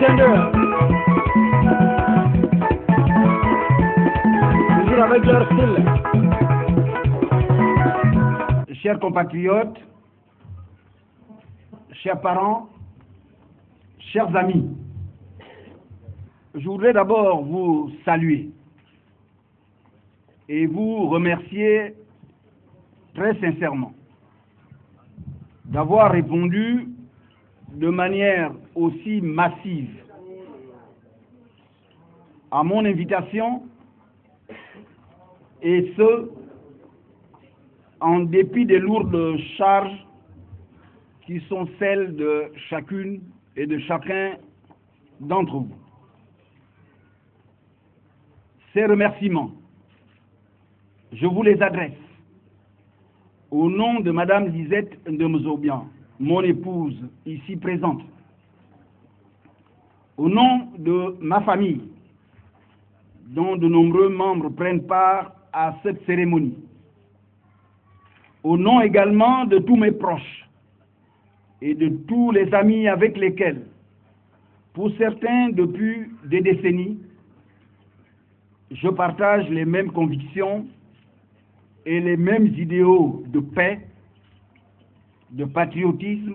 Bartender. Toujours avec leur style. Chers compatriotes, chers parents, chers amis, je voudrais d'abord vous saluer et vous remercier très sincèrement d'avoir répondu de manière aussi massive à mon invitation, et ce, en dépit des lourdes charges qui sont celles de chacune et de chacun d'entre vous. Ces remerciements, je vous les adresse au nom de Madame Lisette Ndemezobian, mon épouse ici présente, au nom de ma famille, dont de nombreux membres prennent part à cette cérémonie, au nom également de tous mes proches et de tous les amis avec lesquels, pour certains depuis des décennies, je partage les mêmes convictions et les mêmes idéaux de paix, de patriotisme,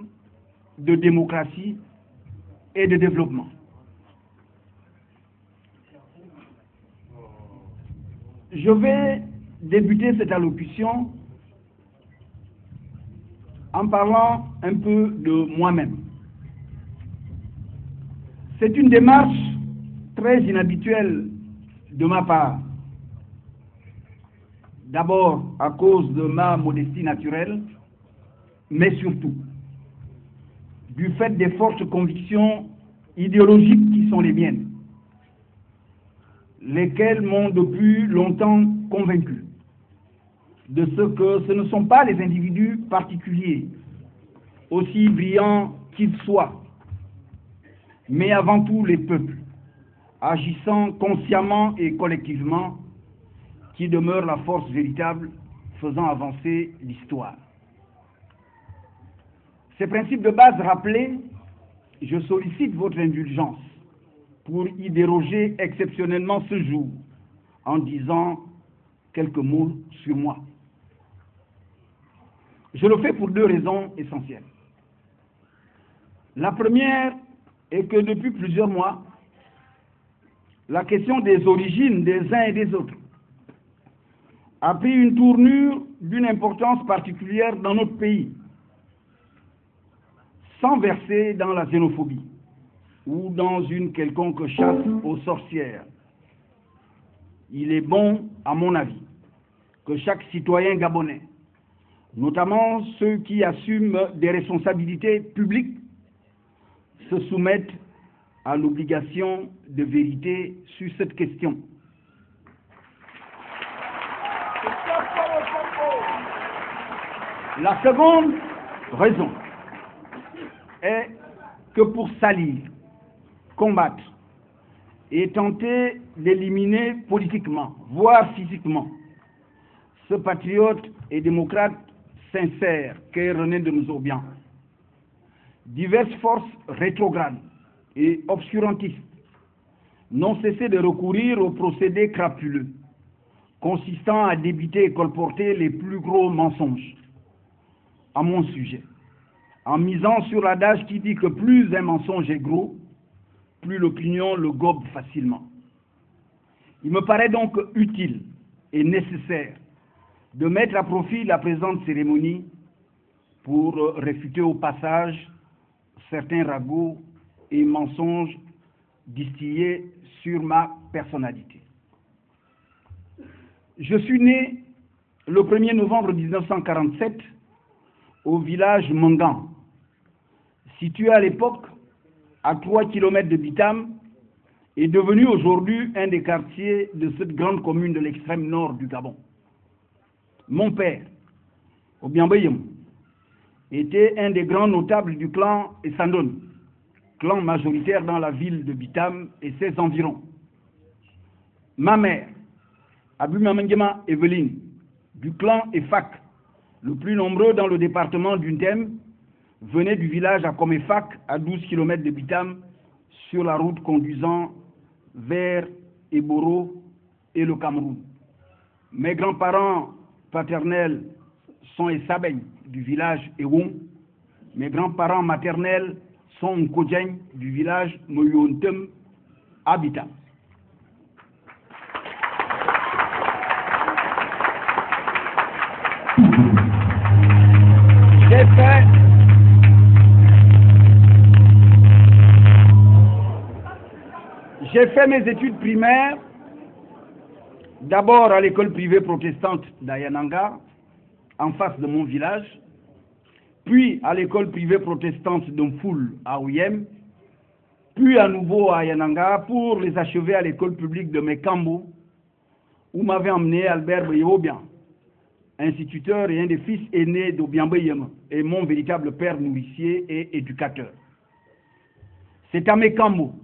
de démocratie et de développement. Je vais débuter cette allocution en parlant un peu de moi-même. C'est une démarche très inhabituelle de ma part. D'abord à cause de ma modestie naturelle, mais surtout du fait des fortes convictions idéologiques qui sont les miennes, lesquelles m'ont depuis longtemps convaincu de ce que ce ne sont pas les individus particuliers, aussi brillants qu'ils soient, mais avant tout les peuples, agissant consciemment et collectivement, qui demeurent la force véritable faisant avancer l'histoire. Ces principes de base rappelés, je sollicite votre indulgence pour y déroger exceptionnellement ce jour en disant quelques mots sur moi. Je le fais pour deux raisons essentielles. La première est que depuis plusieurs mois, la question des origines des uns et des autres a pris une tournure d'une importance particulière dans notre pays, sans verser dans la xénophobie ou dans une quelconque chasse aux sorcières. Il est bon, à mon avis, que chaque citoyen gabonais, notamment ceux qui assument des responsabilités publiques, se soumettent à l'obligation de vérité sur cette question. La seconde raison est que pour salir, combattre et tenter d'éliminer politiquement, voire physiquement, ce patriote et démocrate sincère qu'est René Ndemezobian, diverses forces rétrogrades et obscurantistes n'ont cessé de recourir aux procédés crapuleux, consistant à débiter et colporter les plus gros mensonges à mon sujet, en misant sur l'adage qui dit que plus un mensonge est gros, plus l'opinion le gobe facilement. Il me paraît donc utile et nécessaire de mettre à profit la présente cérémonie pour réfuter au passage certains ragots et mensonges distillés sur ma personnalité. Je suis né le 1er novembre 1947 au village Mangan, situé à l'époque à 3 km de Bitam et devenu aujourd'hui un des quartiers de cette grande commune de l'extrême nord du Gabon. Mon père, Obiambayem, était un des grands notables du clan Essandone, clan majoritaire dans la ville de Bitam et ses environs. Ma mère, Abumamengema Evelyne, du clan Efak, le plus nombreux dans le département d'Untem, venait du village à Komefak, à 12 km de Bitam, sur la route conduisant vers Eboro et le Cameroun. Mes grands-parents paternels sont Essabeng du village Ewong. Mes grands-parents maternels sont Nkodjeng du village Moyontem, Habitat. J'ai fait mes études primaires d'abord à l'école privée protestante d'Ayananga, en face de mon village, puis à l'école privée protestante d'Umfoul à Ouyem, puis à nouveau à Ayananga pour les achever à l'école publique de Mekambo, où m'avait emmené Albert Obian, instituteur et un des fils aînés d'Obiambe Yema, et mon véritable père nourricier et éducateur. C'est à Mekambo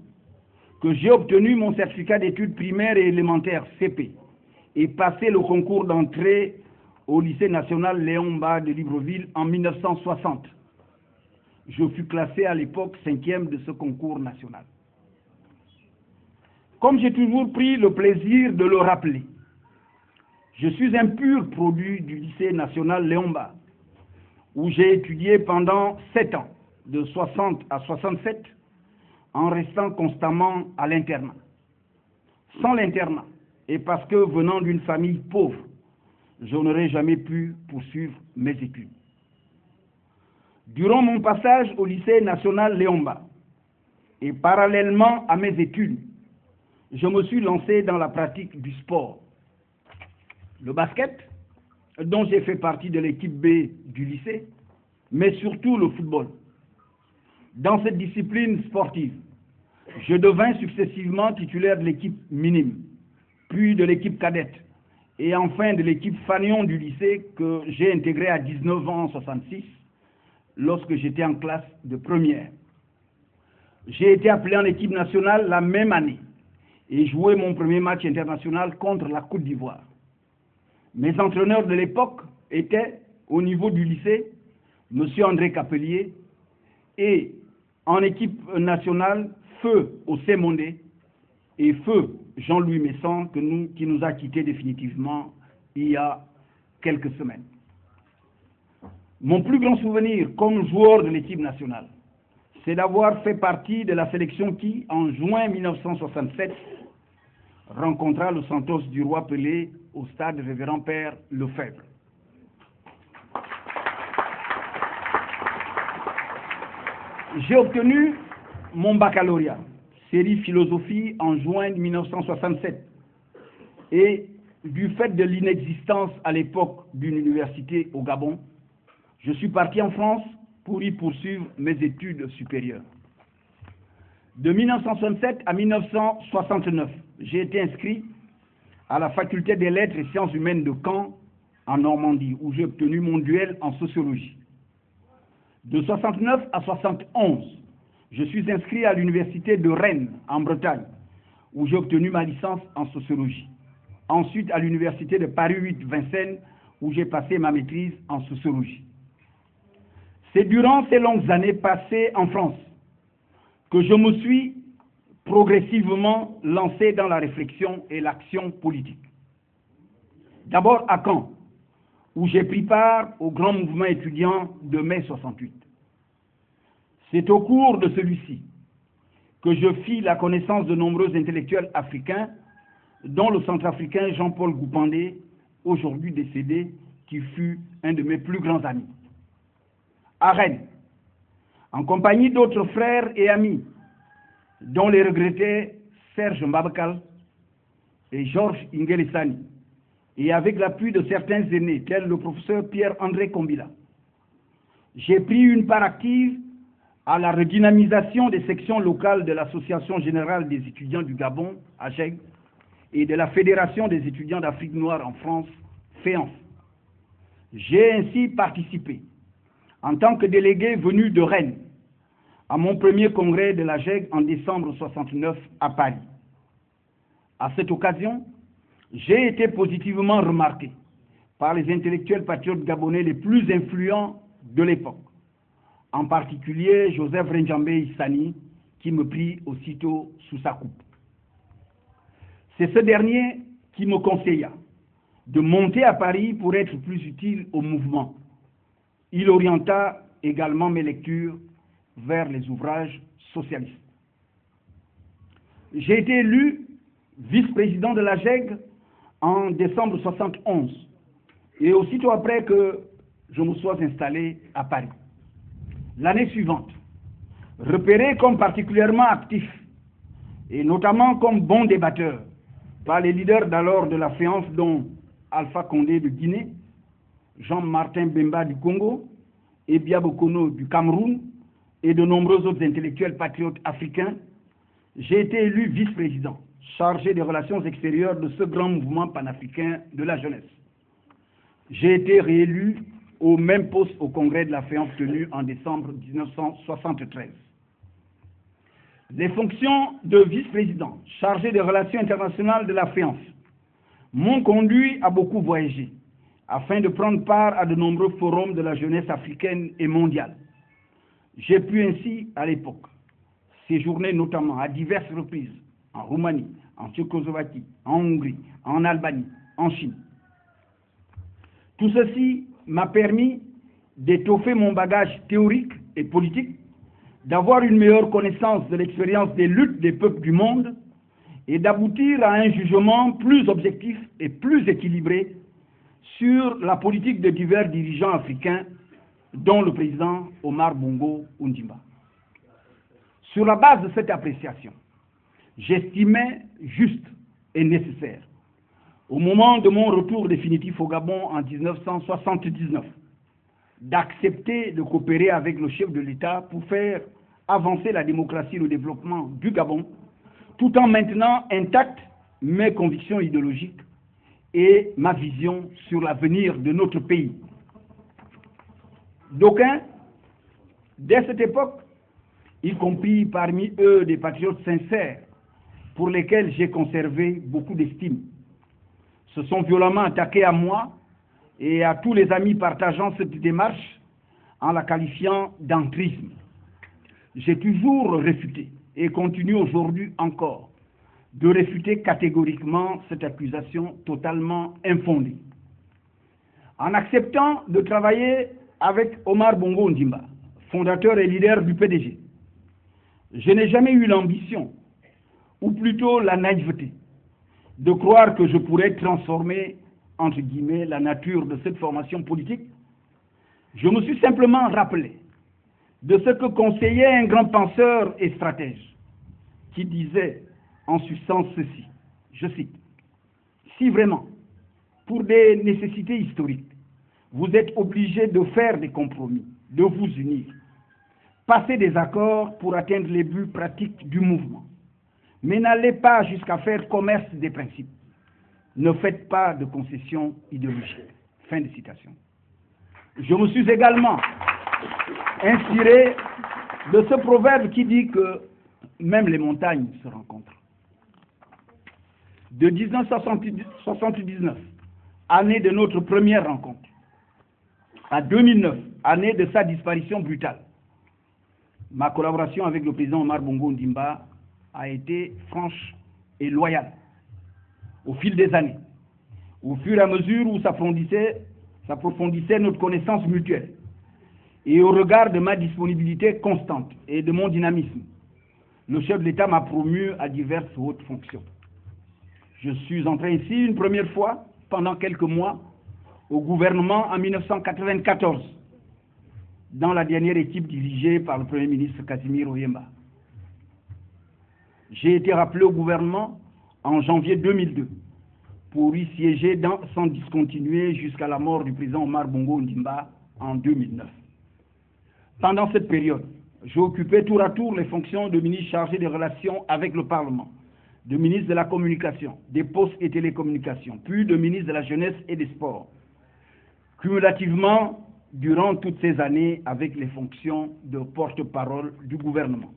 que j'ai obtenu mon certificat d'études primaires et élémentaires CP et passé le concours d'entrée au lycée national Léon Mba de Libreville en 1960. Je fus classé à l'époque 5e de ce concours national. Comme j'ai toujours pris le plaisir de le rappeler, je suis un pur produit du lycée national Léon Mba, où j'ai étudié pendant 7 ans, de 60 à 67, en restant constamment à l'internat. Sans l'internat, et parce que venant d'une famille pauvre, je n'aurais jamais pu poursuivre mes études. Durant mon passage au lycée national Léon Mba, et parallèlement à mes études, je me suis lancé dans la pratique du sport. Le basket, dont j'ai fait partie de l'équipe B du lycée, mais surtout le football. Dans cette discipline sportive, je devins successivement titulaire de l'équipe minime, puis de l'équipe cadette, et enfin de l'équipe fanion du lycée que j'ai intégré à 19 ans en 66, lorsque j'étais en classe de première. J'ai été appelé en équipe nationale la même année et joué mon premier match international contre la Côte d'Ivoire. Mes entraîneurs de l'époque étaient, au niveau du lycée, M. André Capelier et en équipe nationale, Feu Ossémondé et Feu Jean-Louis Messon, qui nous a quittés définitivement il y a quelques semaines. Mon plus grand souvenir comme joueur de l'équipe nationale, c'est d'avoir fait partie de la sélection qui, en juin 1967, rencontra le Santos du Roi Pelé au stade Révérend Père Lefebvre. J'ai obtenu mon baccalauréat, série philosophie, en juin 1967. Et du fait de l'inexistence à l'époque d'une université au Gabon, je suis parti en France pour y poursuivre mes études supérieures. De 1967 à 1969, j'ai été inscrit à la faculté des lettres et sciences humaines de Caen, en Normandie, où j'ai obtenu mon duel en sociologie. De 69 à 71, je suis inscrit à l'université de Rennes, en Bretagne, où j'ai obtenu ma licence en sociologie. Ensuite, à l'université de Paris 8 Vincennes, où j'ai passé ma maîtrise en sociologie. C'est durant ces longues années passées en France que je me suis progressivement lancé dans la réflexion et l'action politique. D'abord à Caen, où j'ai pris part au grand mouvement étudiant de mai 68. C'est au cours de celui-ci que je fis la connaissance de nombreux intellectuels africains, dont le centrafricain Jean-Paul Goupandé, aujourd'hui décédé, qui fut un de mes plus grands amis. À Rennes, en compagnie d'autres frères et amis, dont les regrettés Serge Mbabakal et Georges Ingelesani, et avec l'appui de certains aînés, tels le professeur Pierre-André Kombila. J'ai pris une part active à la redynamisation des sections locales de l'Association générale des étudiants du Gabon, AGEG, et de la Fédération des étudiants d'Afrique noire en France, FEANF. J'ai ainsi participé, en tant que délégué venu de Rennes, à mon premier congrès de l'AGEG en décembre 69 à Paris. À cette occasion, j'ai été positivement remarqué par les intellectuels patriotes gabonais les plus influents de l'époque, en particulier Joseph Renjambe Issani, qui me prit aussitôt sous sa coupe. C'est ce dernier qui me conseilla de monter à Paris pour être plus utile au mouvement. Il orienta également mes lectures vers les ouvrages socialistes. J'ai été élu vice-président de la GEG en décembre 1971 et aussitôt après que je me sois installé à Paris. L'année suivante, repéré comme particulièrement actif et notamment comme bon débatteur par les leaders d'alors de la FEANF dont Alpha Condé de Guinée, Jean-Martin Bemba du Congo, Ebia Bokono du Cameroun et de nombreux autres intellectuels patriotes africains, j'ai été élu vice-président, chargé des relations extérieures de ce grand mouvement panafricain de la jeunesse. J'ai été réélu au même poste au congrès de la FEANF tenu en décembre 1973. Les fonctions de vice-président, chargé des relations internationales de la FEANF, m'ont conduit à beaucoup voyager, afin de prendre part à de nombreux forums de la jeunesse africaine et mondiale. J'ai pu ainsi, à l'époque, séjourner notamment à diverses reprises en Roumanie, en Tchécoslovaquie, en Hongrie, en Albanie, en Chine. Tout ceci m'a permis d'étoffer mon bagage théorique et politique, d'avoir une meilleure connaissance de l'expérience des luttes des peuples du monde et d'aboutir à un jugement plus objectif et plus équilibré sur la politique de divers dirigeants africains, dont le président Omar Bongo Ondimba. Sur la base de cette appréciation, j'estimais juste et nécessaire, au moment de mon retour définitif au Gabon en 1979, d'accepter de coopérer avec le chef de l'État pour faire avancer la démocratie et le développement du Gabon, tout en maintenant intactes mes convictions idéologiques et ma vision sur l'avenir de notre pays. D'aucuns, dès cette époque, y compris parmi eux des patriotes sincères, pour lesquels j'ai conservé beaucoup d'estime, se sont violemment attaqués à moi et à tous les amis partageant cette démarche en la qualifiant d'entrisme. J'ai toujours réfuté et continue aujourd'hui encore de réfuter catégoriquement cette accusation totalement infondée. En acceptant de travailler avec Omar Bongo Ondimba, fondateur et leader du PDG, je n'ai jamais eu l'ambition, ou plutôt la naïveté, de croire que je pourrais transformer, entre guillemets, la nature de cette formation politique. Je me suis simplement rappelé de ce que conseillait un grand penseur et stratège, qui disait en substance ceci, je cite, « Si vraiment, pour des nécessités historiques, vous êtes obligé de faire des compromis, de vous unir, passer des accords pour atteindre les buts pratiques du mouvement, mais n'allez pas jusqu'à faire commerce des principes. Ne faites pas de concessions idéologiques. » Fin de citation. Je me suis également inspiré de ce proverbe qui dit que même les montagnes se rencontrent. De 1979, année de notre première rencontre, à 2009, année de sa disparition brutale, ma collaboration avec le président Omar Bongo Ondimba a été franche et loyale au fil des années, au fur et à mesure où s'approfondissait notre connaissance mutuelle et au regard de ma disponibilité constante et de mon dynamisme. Le chef de l'État m'a promu à diverses hautes fonctions. Je suis entré ici une première fois, pendant quelques mois, au gouvernement en 1994, dans la dernière équipe dirigée par le Premier ministre Casimir Oyemba. J'ai été rappelé au gouvernement en janvier 2002 pour y siéger sans discontinuer jusqu'à la mort du président Omar Bongo Ondimba en 2009. Pendant cette période, j'ai occupé tour à tour les fonctions de ministre chargé des relations avec le Parlement, de ministre de la Communication, des Postes et Télécommunications, puis de ministre de la Jeunesse et des Sports. Cumulativement, durant toutes ces années, avec les fonctions de porte-parole du gouvernement.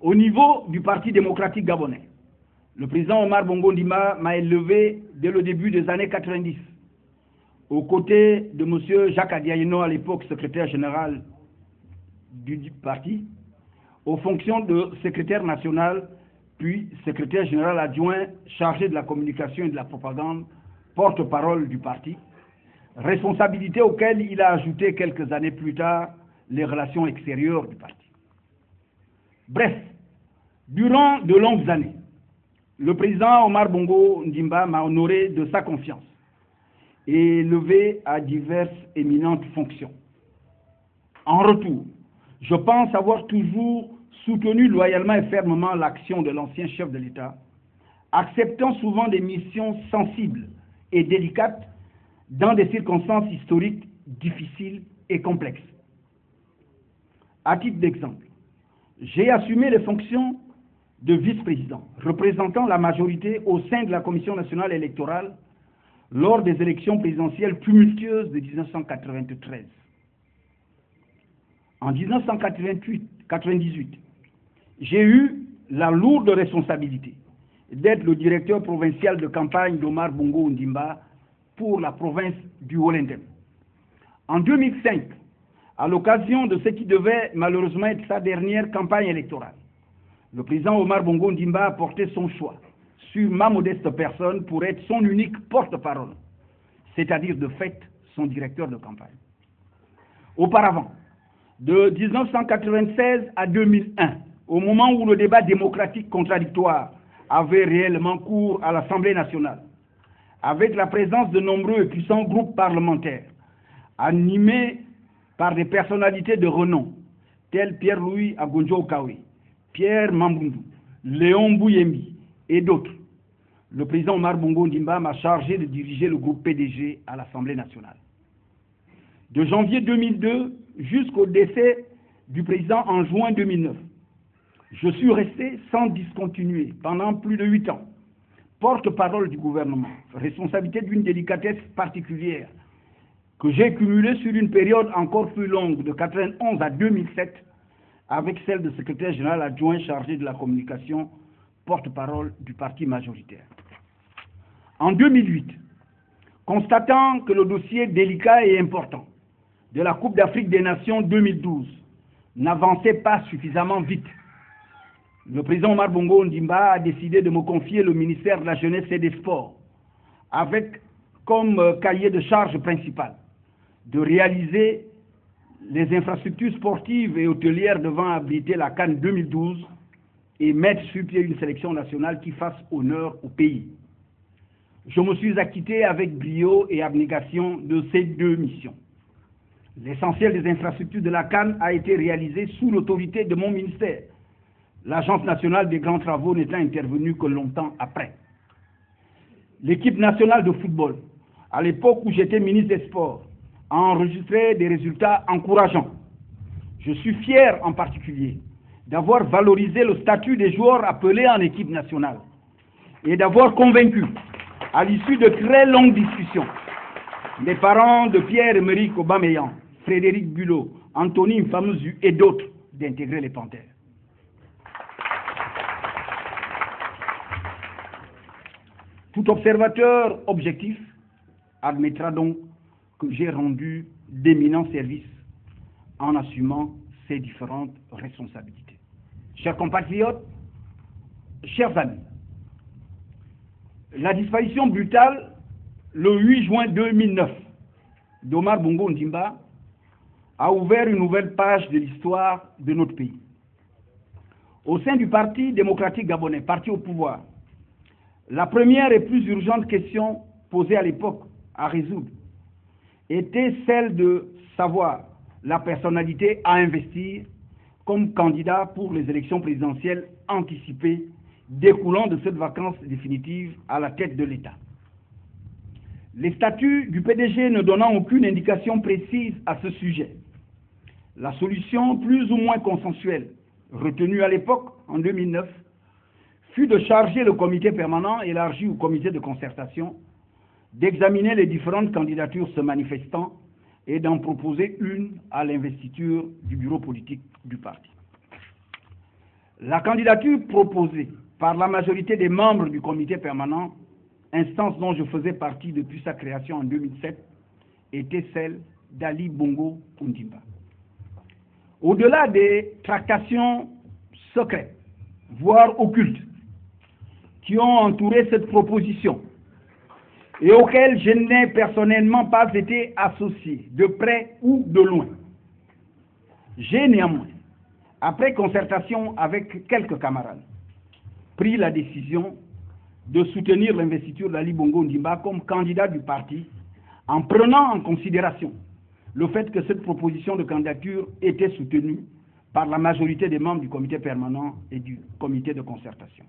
Au niveau du Parti démocratique gabonais, le président Omar Bongo Ondimba m'a élevé dès le début des années 90, aux côtés de M. Jacques Adiaïno, à l'époque secrétaire général du parti, aux fonctions de secrétaire national, puis secrétaire général adjoint chargé de la communication et de la propagande, porte-parole du parti, responsabilité auxquelles il a ajouté quelques années plus tard les relations extérieures du parti. Bref, durant de longues années, le président Omar Bongo Ondimba m'a honoré de sa confiance et élevé à diverses éminentes fonctions. En retour, je pense avoir toujours soutenu loyalement et fermement l'action de l'ancien chef de l'État, acceptant souvent des missions sensibles et délicates dans des circonstances historiques difficiles et complexes. À titre d'exemple, j'ai assumé les fonctions de vice-président, représentant la majorité au sein de la Commission nationale électorale lors des élections présidentielles tumultueuses de 1993. En 1998, j'ai eu la lourde responsabilité d'être le directeur provincial de campagne d'Omar Bongo Ondimba pour la province du Haut-Lindem. En 2005, à l'occasion de ce qui devait malheureusement être sa dernière campagne électorale, le président Omar Bongo Ondimba a porté son choix sur ma modeste personne pour être son unique porte-parole, c'est-à-dire de fait son directeur de campagne. Auparavant, de 1996 à 2001, au moment où le débat démocratique contradictoire avait réellement cours à l'Assemblée nationale, avec la présence de nombreux et puissants groupes parlementaires, animés par des personnalités de renom, tels Pierre-Louis Agonjo-Okawe, Pierre Mambundu, Léon Bouyembi et d'autres, le président Omar Bongo Ondimba m'a chargé de diriger le groupe PDG à l'Assemblée nationale. De janvier 2002 jusqu'au décès du président en juin 2009, je suis resté sans discontinuer pendant plus de 8 ans, porte-parole du gouvernement, responsabilité d'une délicatesse particulière que j'ai cumulée sur une période encore plus longue, de 1991 à 2007, avec celle de secrétaire général adjoint chargé de la communication, porte-parole du parti majoritaire. En 2008, constatant que le dossier délicat et important de la Coupe d'Afrique des Nations 2012 n'avançait pas suffisamment vite, le président Omar Bongo Ondimba a décidé de me confier le ministère de la Jeunesse et des Sports, avec comme cahier de charge principal de réaliser les infrastructures sportives et hôtelières devant abriter la CAN 2012 et mettre sur pied une sélection nationale qui fasse honneur au pays. Je me suis acquitté avec brio et abnégation de ces deux missions. L'essentiel des infrastructures de la CAN a été réalisé sous l'autorité de mon ministère, l'Agence nationale des grands travaux n'étant intervenue que longtemps après. L'équipe nationale de football, à l'époque où j'étais ministre des Sports, a enregistré des résultats encourageants. Je suis fier en particulier d'avoir valorisé le statut des joueurs appelés en équipe nationale et d'avoir convaincu, à l'issue de très longues discussions, les parents de Pierre-Emerick Aubameyang, Frédéric Bulot, Anthony Mfamuzu et d'autres d'intégrer les Panthères. Tout observateur objectif admettra donc que j'ai rendu d'éminents services en assumant ces différentes responsabilités. Chers compatriotes, chers amis, la disparition brutale le 8 juin 2009 d'Omar Bongo Ondimba a ouvert une nouvelle page de l'histoire de notre pays. Au sein du Parti démocratique gabonais, parti au pouvoir, la première et plus urgente question posée à l'époque à résoudre était celle de savoir la personnalité à investir comme candidat pour les élections présidentielles anticipées découlant de cette vacance définitive à la tête de l'État. Les statuts du PDG ne donnant aucune indication précise à ce sujet, la solution plus ou moins consensuelle retenue à l'époque, en 2009, fut de charger le comité permanent élargi au comité de concertation d'examiner les différentes candidatures se manifestant et d'en proposer une à l'investiture du bureau politique du parti. La candidature proposée par la majorité des membres du comité permanent, instance dont je faisais partie depuis sa création en 2007, était celle d'Ali Bongo Ondimba. Au-delà des tractations secrets, voire occultes, qui ont entouré cette proposition et auxquels je n'ai personnellement pas été associé, de près ou de loin. J'ai néanmoins, après concertation avec quelques camarades, pris la décision de soutenir l'investiture d'Ali Bongo Ondimba comme candidat du parti en prenant en considération le fait que cette proposition de candidature était soutenue par la majorité des membres du comité permanent et du comité de concertation.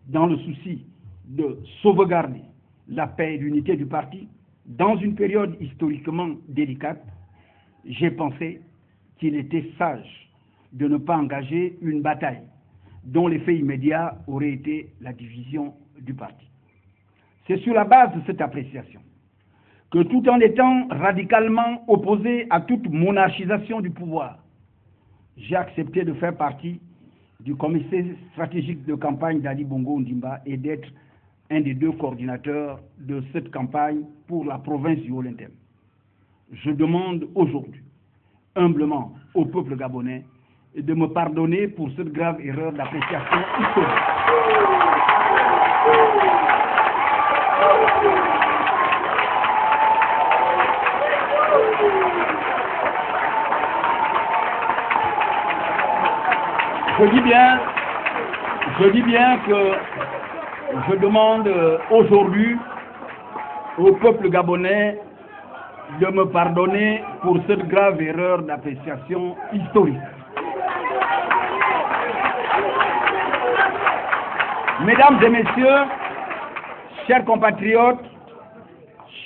Dans le souci de sauvegarder la paix et l'unité du parti, dans une période historiquement délicate, j'ai pensé qu'il était sage de ne pas engager une bataille dont l'effet immédiat aurait été la division du parti. C'est sur la base de cette appréciation que, tout en étant radicalement opposé à toute monarchisation du pouvoir, j'ai accepté de faire partie du comité stratégique de campagne d'Ali Bongo Ondimba et d'être un des 2 coordinateurs de cette campagne pour la province du Haut-Linthème. Je demande aujourd'hui, humblement, au peuple gabonais de me pardonner pour cette grave erreur d'appréciation historique. Je dis bien que je demande aujourd'hui au peuple gabonais de me pardonner pour cette grave erreur d'appréciation historique. Mesdames et messieurs, chers compatriotes,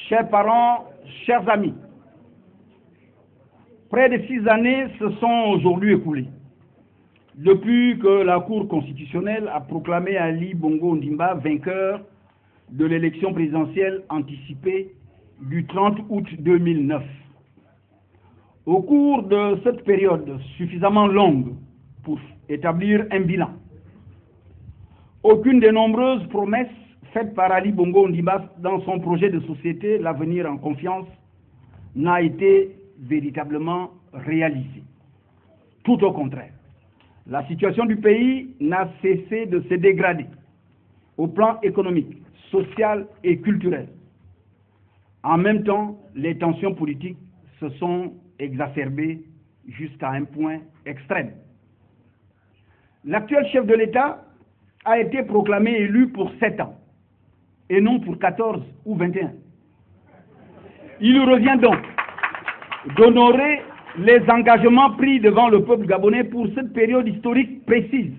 chers parents, chers amis, près de 6 années se sont aujourd'hui écoulées depuis que la Cour constitutionnelle a proclamé Ali Bongo Ondimba vainqueur de l'élection présidentielle anticipée du 30 août 2009. Au cours de cette période suffisamment longue pour établir un bilan, aucune des nombreuses promesses faites par Ali Bongo Ondimba dans son projet de société, l'avenir en confiance, n'a été véritablement réalisée. Tout au contraire. La situation du pays n'a cessé de se dégrader au plan économique, social et culturel. En même temps, les tensions politiques se sont exacerbées jusqu'à un point extrême. L'actuel chef de l'État a été proclamé élu pour 7 ans et non pour 14 ou 21. Il lui revient donc d'honorer les engagements pris devant le peuple gabonais pour cette période historique précise.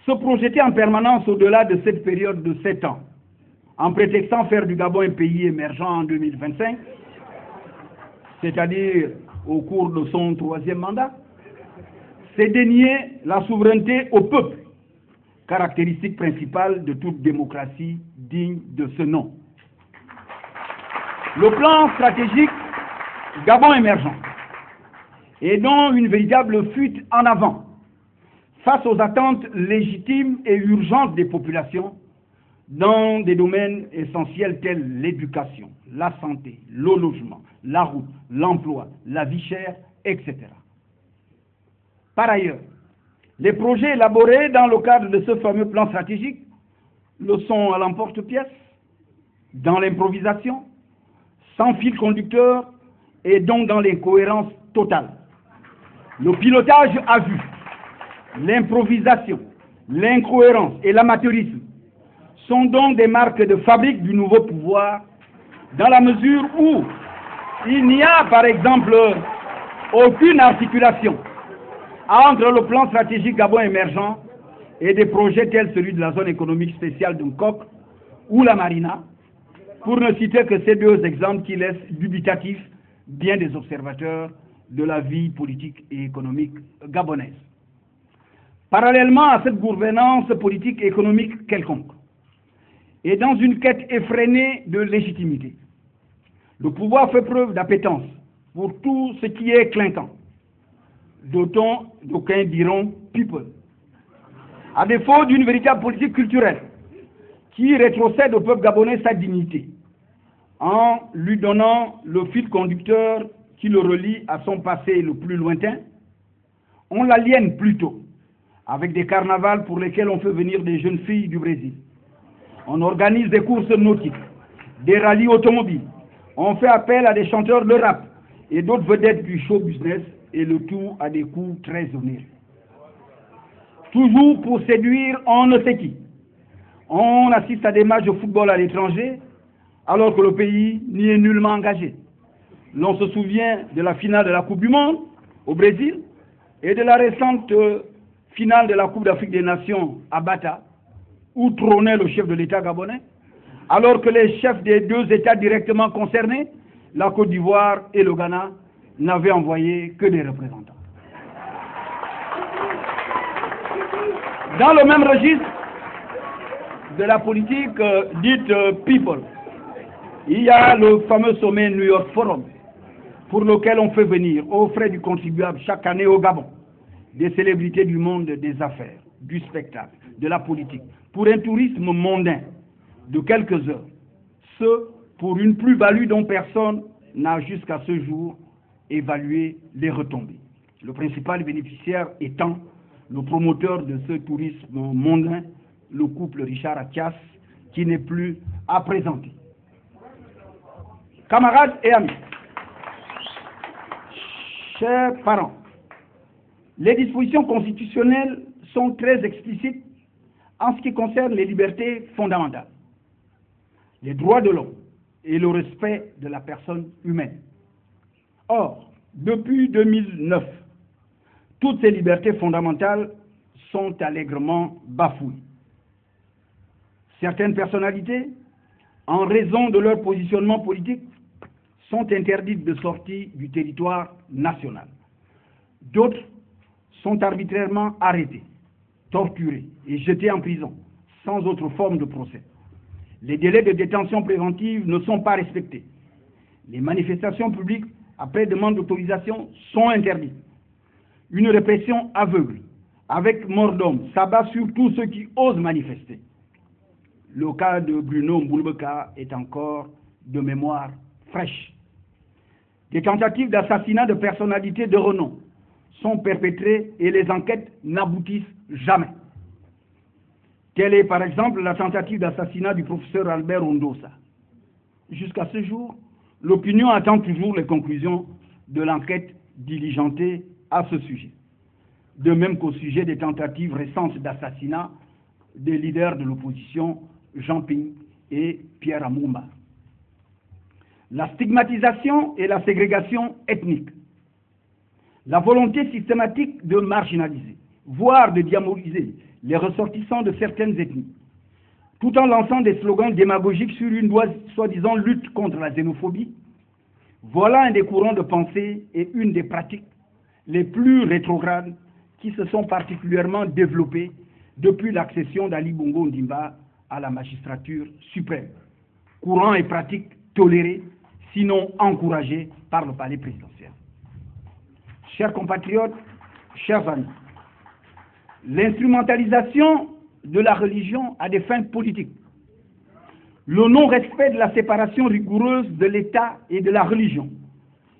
Se projeter en permanence au-delà de cette période de 7 ans, en prétextant faire du Gabon un pays émergent en 2025, c'est-à-dire au cours de son 3e mandat, c'est dénier la souveraineté au peuple, caractéristique principale de toute démocratie digne de ce nom. Le plan stratégique Gabon émergent et dont une véritable fuite en avant face aux attentes légitimes et urgentes des populations dans des domaines essentiels tels l'éducation, la santé, le logement, la route, l'emploi, la vie chère, etc. Par ailleurs, les projets élaborés dans le cadre de ce fameux plan stratégique le sont à l'emporte-pièce, dans l'improvisation, sans fil conducteur et donc dans l'incohérence totale. Le pilotage à vue, l'improvisation, l'incohérence et l'amateurisme sont donc des marques de fabrique du nouveau pouvoir dans la mesure où il n'y a par exemple aucune articulation entre le plan stratégique Gabon émergent et des projets tels celui de la zone économique spéciale d'Uncoc ou la Marina, pour ne citer que ces 2 exemples qui laissent dubitatifs bien des observateurs de la vie politique et économique gabonaise. Parallèlement à cette gouvernance politique et économique quelconque, et dans une quête effrénée de légitimité, le pouvoir fait preuve d'appétence pour tout ce qui est clinquant, d'aucuns diront people, à défaut d'une véritable politique culturelle qui rétrocède au peuple gabonais sa dignité, en lui donnant le fil conducteur qui le relie à son passé le plus lointain. on l'aliène plutôt, avec des carnavals pour lesquels on fait venir des jeunes filles du Brésil. On organise des courses nautiques, des rallyes automobiles. On fait appel à des chanteurs de rap et d'autres vedettes du show business, et le tout à des coûts très onéreux. Toujours pour séduire on ne sait qui. On assiste à des matchs de football à l'étranger, alors que le pays n'y est nullement engagé. L'on se souvient de la finale de la Coupe du Monde au Brésil et de la récente finale de la Coupe d'Afrique des Nations à Bata, où trônait le chef de l'État gabonais, alors que les chefs des deux États directement concernés, la Côte d'Ivoire et le Ghana, n'avaient envoyé que des représentants. Dans le même registre de la politique dite people, il y a le fameux sommet New York Forum, pour lequel on fait venir aux frais du contribuable chaque année au Gabon des célébrités du monde des affaires, du spectacle, de la politique, pour un tourisme mondain de quelques heures, ce pour une plus-value dont personne n'a jusqu'à ce jour évalué les retombées. Le principal bénéficiaire étant le promoteur de ce tourisme mondain, le couple Richard Attias, qui n'est plus à présenter. Camarades et amis, chers parents, les dispositions constitutionnelles sont très explicites en ce qui concerne les libertés fondamentales, les droits de l'homme et le respect de la personne humaine. Or, depuis 2009, toutes ces libertés fondamentales sont allègrement bafouées. Certaines personnalités, en raison de leur positionnement politique, sont interdites de sortie du territoire national. D'autres sont arbitrairement arrêtés, torturés et jetés en prison, sans autre forme de procès. Les délais de détention préventive ne sont pas respectés. Les manifestations publiques, après demande d'autorisation, sont interdites. Une répression aveugle, avec mort d'homme, s'abat sur tous ceux qui osent manifester. Le cas de Bruno Mboulbeka est encore de mémoire fraîche. Des tentatives d'assassinat de personnalités de renom sont perpétrées et les enquêtes n'aboutissent jamais. Telle est par exemple la tentative d'assassinat du professeur Albert Ondossa. Jusqu'à ce jour, l'opinion attend toujours les conclusions de l'enquête diligentée à ce sujet. De même qu'au sujet des tentatives récentes d'assassinat des leaders de l'opposition, Jean Ping et Pierre Amoumba. La stigmatisation et la ségrégation ethnique, la volonté systématique de marginaliser, voire de diaboliser les ressortissants de certaines ethnies, tout en lançant des slogans démagogiques sur une soi-disant lutte contre la xénophobie, voilà un des courants de pensée et une des pratiques les plus rétrogrades qui se sont particulièrement développées depuis l'accession d'Ali Bongo Ondimba à la magistrature suprême. Courant et pratique tolérés, sinon encouragés par le palais présidentiel. Chers compatriotes, chers amis, l'instrumentalisation de la religion à des fins politiques, le non-respect de la séparation rigoureuse de l'État et de la religion,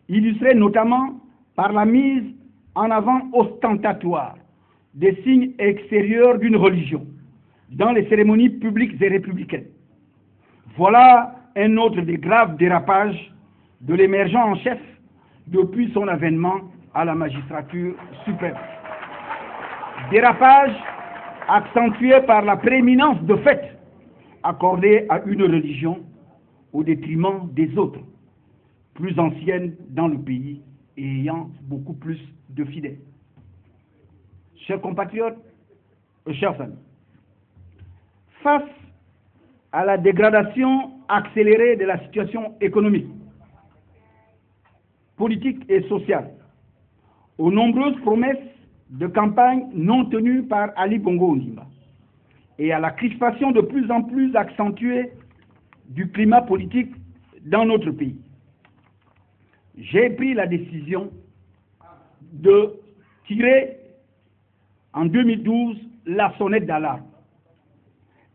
illustré notamment par la mise en avant ostentatoire des signes extérieurs d'une religion dans les cérémonies publiques et républicaines. Voilà un autre des graves dérapages de l'émergent en chef depuis son avènement à la magistrature suprême. Dérapage accentué par la prééminence de fait accordée à une religion au détriment des autres, plus anciennes dans le pays et ayant beaucoup plus de fidèles. Chers compatriotes, chers amis, face à la dégradation accélérée de la situation économique, politique et sociale, aux nombreuses promesses de campagne non tenues par Ali Bongo Ondimba, et à la crispation de plus en plus accentuée du climat politique dans notre pays, j'ai pris la décision de tirer en 2012 la sonnette d'alarme,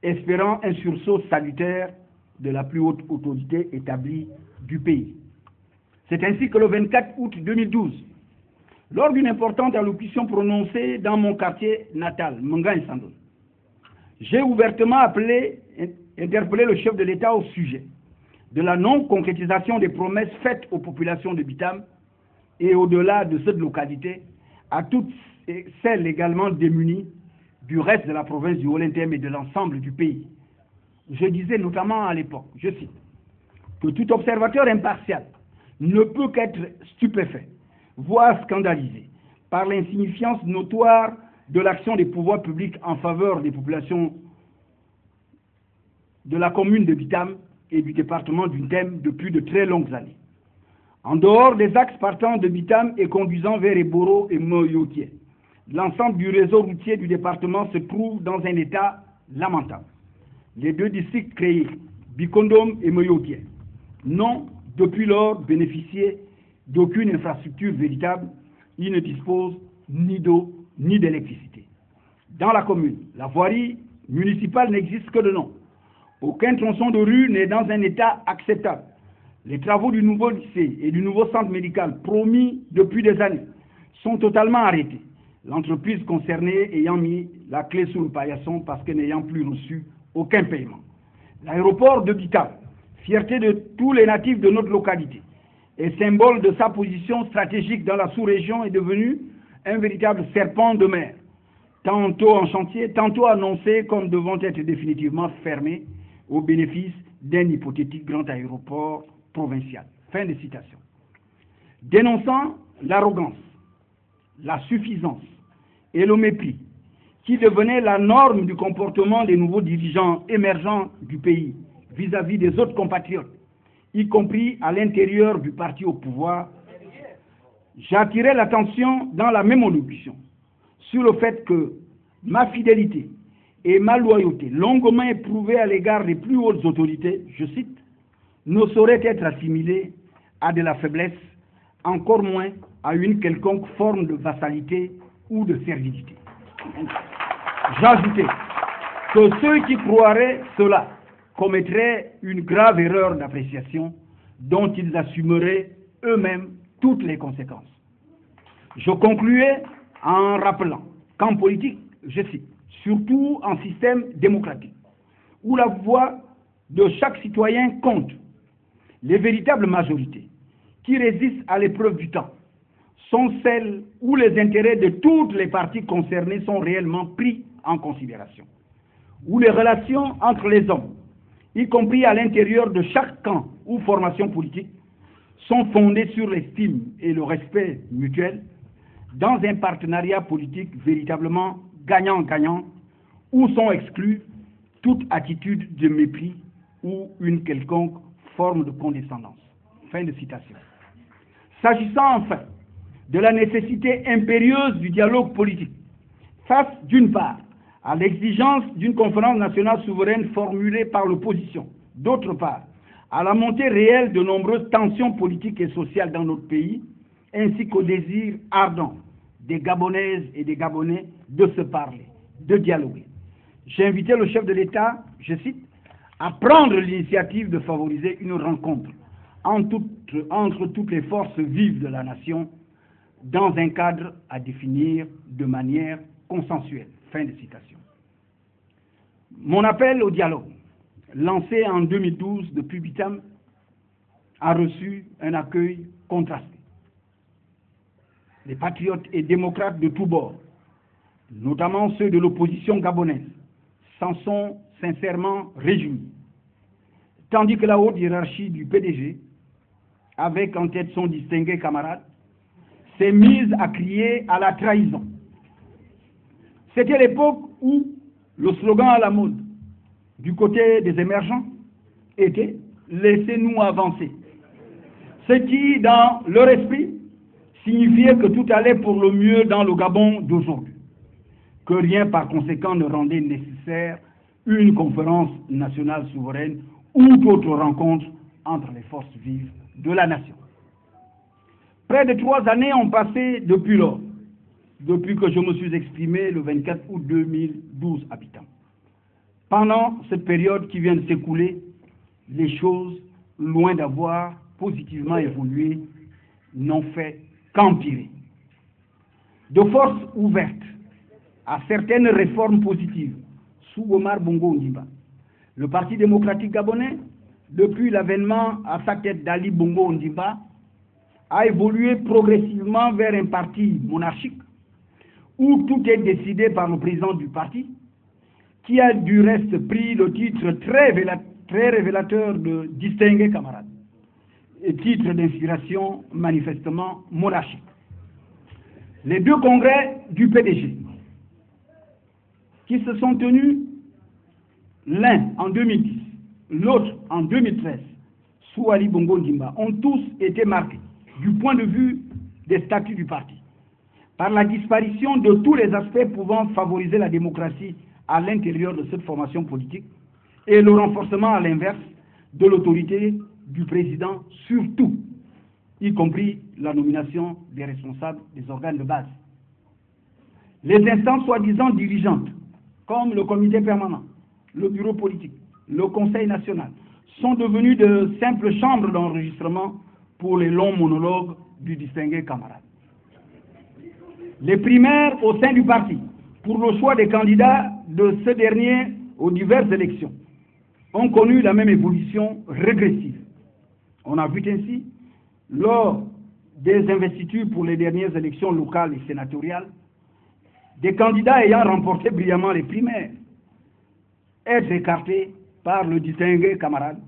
espérant un sursaut salutaire de la plus haute autorité établie du pays. C'est ainsi que le 24 août 2012, lors d'une importante allocution prononcée dans mon quartier natal, Manga-Nsandon. J'ai ouvertement interpellé le chef de l'État au sujet de la non-concrétisation des promesses faites aux populations de Bitam et au-delà de cette localité, à toutes celles également démunies du reste de la province du Haut-Lintème et de l'ensemble du pays. Je disais notamment à l'époque, je cite, que tout observateur impartial ne peut qu'être stupéfait, voire scandalisé, par l'insignifiance notoire de l'action des pouvoirs publics en faveur des populations de la commune de Bitam et du département du Ndem depuis de très longues années. En dehors des axes partant de Bitam et conduisant vers Eboro et Moyotié, l'ensemble du réseau routier du département se trouve dans un état lamentable. Les deux districts créés, Bikondom et Moyotié, n'ont depuis lors bénéficié d'aucune infrastructure véritable. Ils ne disposent ni d'eau ni d'électricité. Dans la commune, la voirie municipale n'existe que de nom. Aucun tronçon de rue n'est dans un état acceptable. Les travaux du nouveau lycée et du nouveau centre médical promis depuis des années sont totalement arrêtés. L'entreprise concernée ayant mis la clé sous le paillasson parce que n'ayant plus reçu aucun paiement. L'aéroport de Bitam, fierté de tous les natifs de notre localité et symbole de sa position stratégique dans la sous-région, est devenu un véritable serpent de mer, tantôt en chantier, tantôt annoncé comme devant être définitivement fermé au bénéfice d'un hypothétique grand aéroport provincial. Fin de citation. Dénonçant l'arrogance, la suffisance et le mépris qui devenaient la norme du comportement des nouveaux dirigeants émergents du pays vis-à-vis des autres compatriotes, y compris à l'intérieur du parti au pouvoir, j'attirais l'attention dans la même allocution sur le fait que ma fidélité et ma loyauté, longuement éprouvée à l'égard des plus hautes autorités, je cite, ne sauraient être assimilées à de la faiblesse, encore moins à une quelconque forme de vassalité ou de servilité. J'ajoutais que ceux qui croiraient cela commettraient une grave erreur d'appréciation dont ils assumeraient eux-mêmes toutes les conséquences. Je concluais en rappelant qu'en politique, je cite, surtout en système démocratique, où la voix de chaque citoyen compte, les véritables majorités qui résistent à l'épreuve du temps sont celles où les intérêts de toutes les parties concernées sont réellement pris en considération, où les relations entre les hommes, y compris à l'intérieur de chaque camp ou formation politique, sont fondées sur l'estime et le respect mutuel, dans un partenariat politique véritablement gagnant-gagnant, où sont exclues toute attitude de mépris ou une quelconque forme de condescendance. Fin de citation. S'agissant enfin de la nécessité impérieuse du dialogue politique, face d'une part à l'exigence d'une conférence nationale souveraine formulée par l'opposition, d'autre part à la montée réelle de nombreuses tensions politiques et sociales dans notre pays, ainsi qu'au désir ardent des Gabonaises et des Gabonais de se parler, de dialoguer. J'ai invité le chef de l'État, je cite, à prendre l'initiative de favoriser une rencontre entre toutes les forces vives de la nation dans un cadre à définir de manière consensuelle. Fin de citation. Mon appel au dialogue, lancé en 2012 depuis Bitam, a reçu un accueil contrasté. Les patriotes et démocrates de tous bords, notamment ceux de l'opposition gabonaise, s'en sont sincèrement réjouis, tandis que la haute hiérarchie du PDG, avec en tête son distingué camarade, s'est mise à crier à la trahison. C'était l'époque où le slogan à la mode du côté des émergents était « Laissez-nous avancer », ce qui, dans leur esprit, signifiait que tout allait pour le mieux dans le Gabon d'aujourd'hui, que rien par conséquent ne rendait nécessaire une conférence nationale souveraine ou d'autres rencontres entre les forces vives de la nation. Près de 3 années ont passé depuis lors, depuis que je me suis exprimé le 24 août 2012 à Bitam. Pendant cette période qui vient de s'écouler, les choses, loin d'avoir positivement évolué, n'ont fait qu'empirer. de force ouverte à certaines réformes positives sous Omar Bongo Ondimba. Le Parti démocratique gabonais, depuis l'avènement à sa tête d'Ali Bongo Ondimba, a évolué progressivement vers un parti monarchique où tout est décidé par le président du parti, qui a du reste pris le titre très révélateur de distingué camarade, et titre d'inspiration manifestement monarchique. Les deux congrès du PDG, qui se sont tenus l'un en 2010, l'autre en 2013, sous Ali Bongo Ondimba, ont tous été marqués, du point de vue des statuts du parti, par la disparition de tous les aspects pouvant favoriser la démocratie à l'intérieur de cette formation politique et le renforcement à l'inverse de l'autorité du président, surtout, y compris la nomination des responsables des organes de base. Les instances soi-disant dirigeantes, comme le comité permanent, le bureau politique, le conseil national, sont devenues de simples chambres d'enregistrement pour les longs monologues du distingué camarade. Les primaires au sein du parti, pour le choix des candidats de ce dernier aux diverses élections, ont connu la même évolution régressive. On a vu ainsi, lors des investitures pour les dernières élections locales et sénatoriales, des candidats ayant remporté brillamment les primaires être écartés par le distingué camarade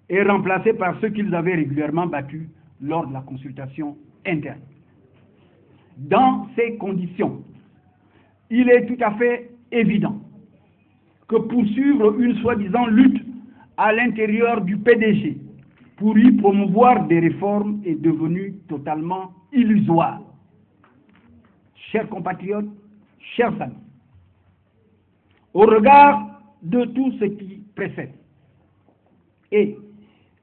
et remplacés par ceux qu'ils avaient régulièrement battus lors de la consultation interne. Dans ces conditions, il est tout à fait évident que poursuivre une soi-disant lutte à l'intérieur du PDG pour y promouvoir des réformes est devenu totalement illusoire. Chers compatriotes, chers amis, au regard de tout ce qui précède, et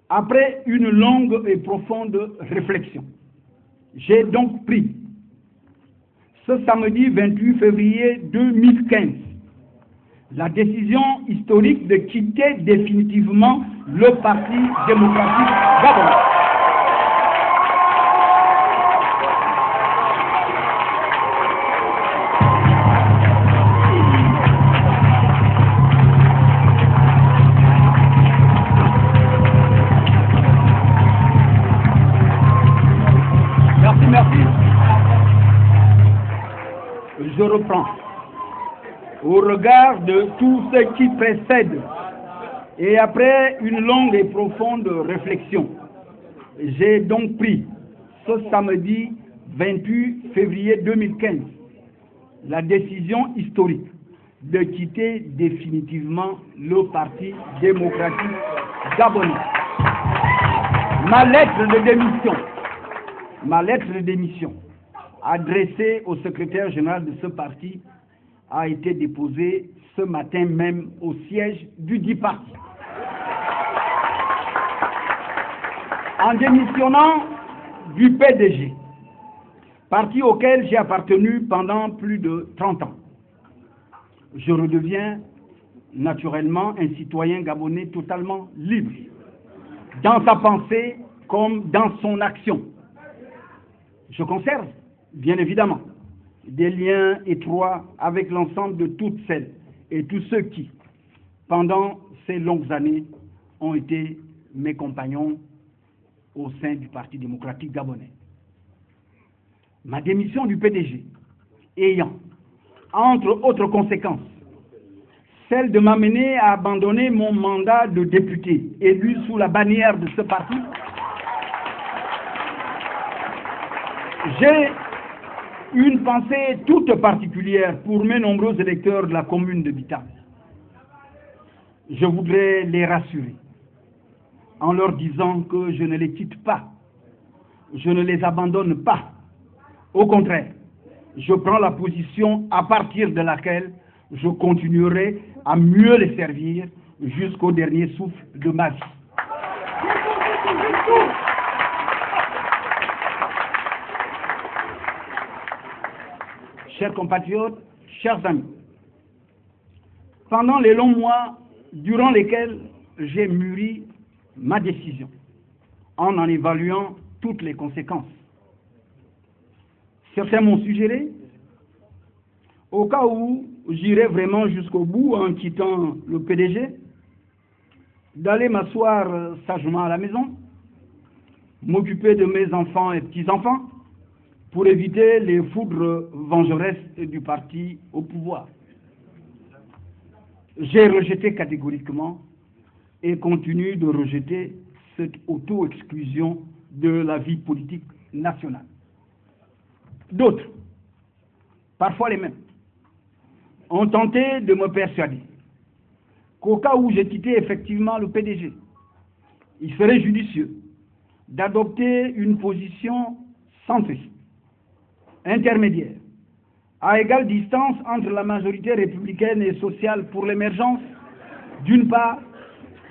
après une longue et profonde réflexion, j'ai donc pris ce samedi 28 février 2015 la décision historique de quitter définitivement le Parti démocratique gabonais. Merci. Je reprends. Au regard de tout ce qui précède et après une longue et profonde réflexion, j'ai donc pris ce samedi 28 février 2015 la décision historique de quitter définitivement le Parti démocratique gabonais. Ma lettre de démission adressée au secrétaire général de ce parti a été déposée ce matin même au siège du dit parti. En démissionnant du PDG, parti auquel j'ai appartenu pendant plus de 30 ans, je redeviens naturellement un citoyen gabonais totalement libre, dans sa pensée comme dans son action. Je conserve, bien évidemment, des liens étroits avec l'ensemble de toutes celles et tous ceux qui, pendant ces longues années, ont été mes compagnons au sein du Parti démocratique gabonais. Ma démission du PDG ayant, entre autres conséquences, celle de m'amener à abandonner mon mandat de député élu sous la bannière de ce parti, j'ai une pensée toute particulière pour mes nombreux électeurs de la commune de Bitam. Je voudrais les rassurer en leur disant que je ne les quitte pas, je ne les abandonne pas. Au contraire, je prends la position à partir de laquelle je continuerai à mieux les servir jusqu'au dernier souffle de ma vie. Chers compatriotes, chers amis, pendant les longs mois durant lesquels j'ai mûri ma décision, en évaluant toutes les conséquences, certains m'ont suggéré Au cas où j'irai vraiment jusqu'au bout en quittant le PDG, d'aller m'asseoir sagement à la maison, m'occuper de mes enfants et petits-enfants pour éviter les foudres vengeresses du parti au pouvoir. J'ai rejeté catégoriquement et continue de rejeter cette auto-exclusion de la vie politique nationale. D'autres, parfois les mêmes, ont tenté de me persuader qu'au cas où j'ai quitté effectivement le PDG, il serait judicieux d'adopter une position centriste, intermédiaire, à égale distance entre la majorité républicaine et sociale pour l'émergence, d'une part,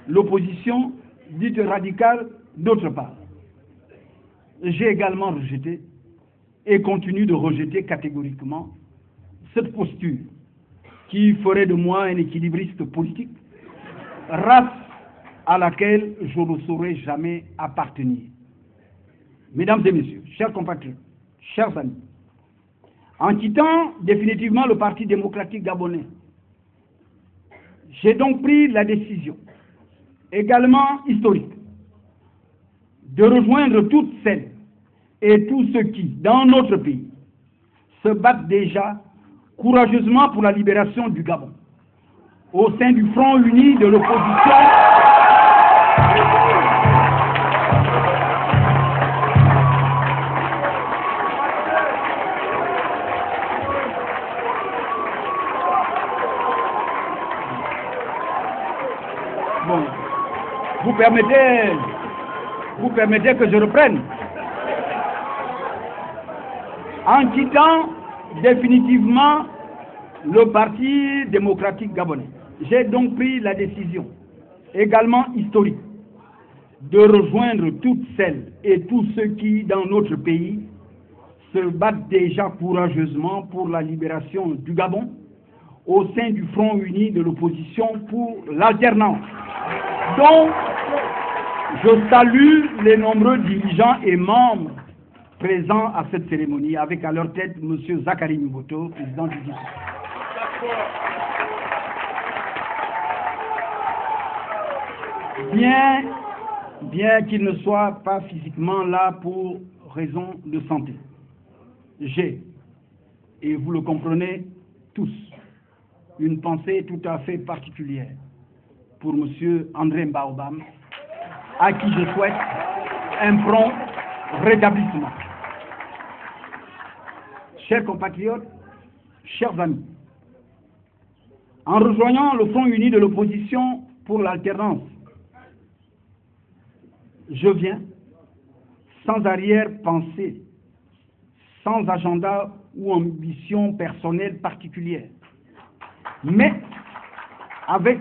l'opposition dite radicale, d'autre part. J'ai également rejeté et continue de rejeter catégoriquement cette posture qui ferait de moi un équilibriste politique, race à laquelle je ne saurais jamais appartenir. Mesdames et messieurs, chers compatriotes, chers amis, en quittant définitivement le Parti démocratique gabonais, j'ai donc pris la décision, également historique, de rejoindre toutes celles et tous ceux qui, dans notre pays, se battent déjà courageusement pour la libération du Gabon, au sein du Front uni de l'opposition. Bon, vous permettez que je reprenne. En quittant définitivement le Parti démocratique gabonais, j'ai donc pris la décision, également historique, de rejoindre toutes celles et tous ceux qui, dans notre pays, se battent déjà courageusement pour la libération du Gabon, au sein du Front uni de l'opposition pour l'alternance. Donc, je salue les nombreux dirigeants et membres présents à cette cérémonie, avec à leur tête M. Zakari Mboto, président du DIC. Bien qu'il ne soit pas physiquement là pour raison de santé, j'ai, et vous le comprenez tous, une pensée tout à fait particulière pour M. André Mbaobam, à qui je souhaite un prompt rétablissement. Chers compatriotes, chers amis, en rejoignant le Front uni de l'opposition pour l'alternance, je viens sans arrière-pensée, sans agenda ou ambition personnelle particulière, mais avec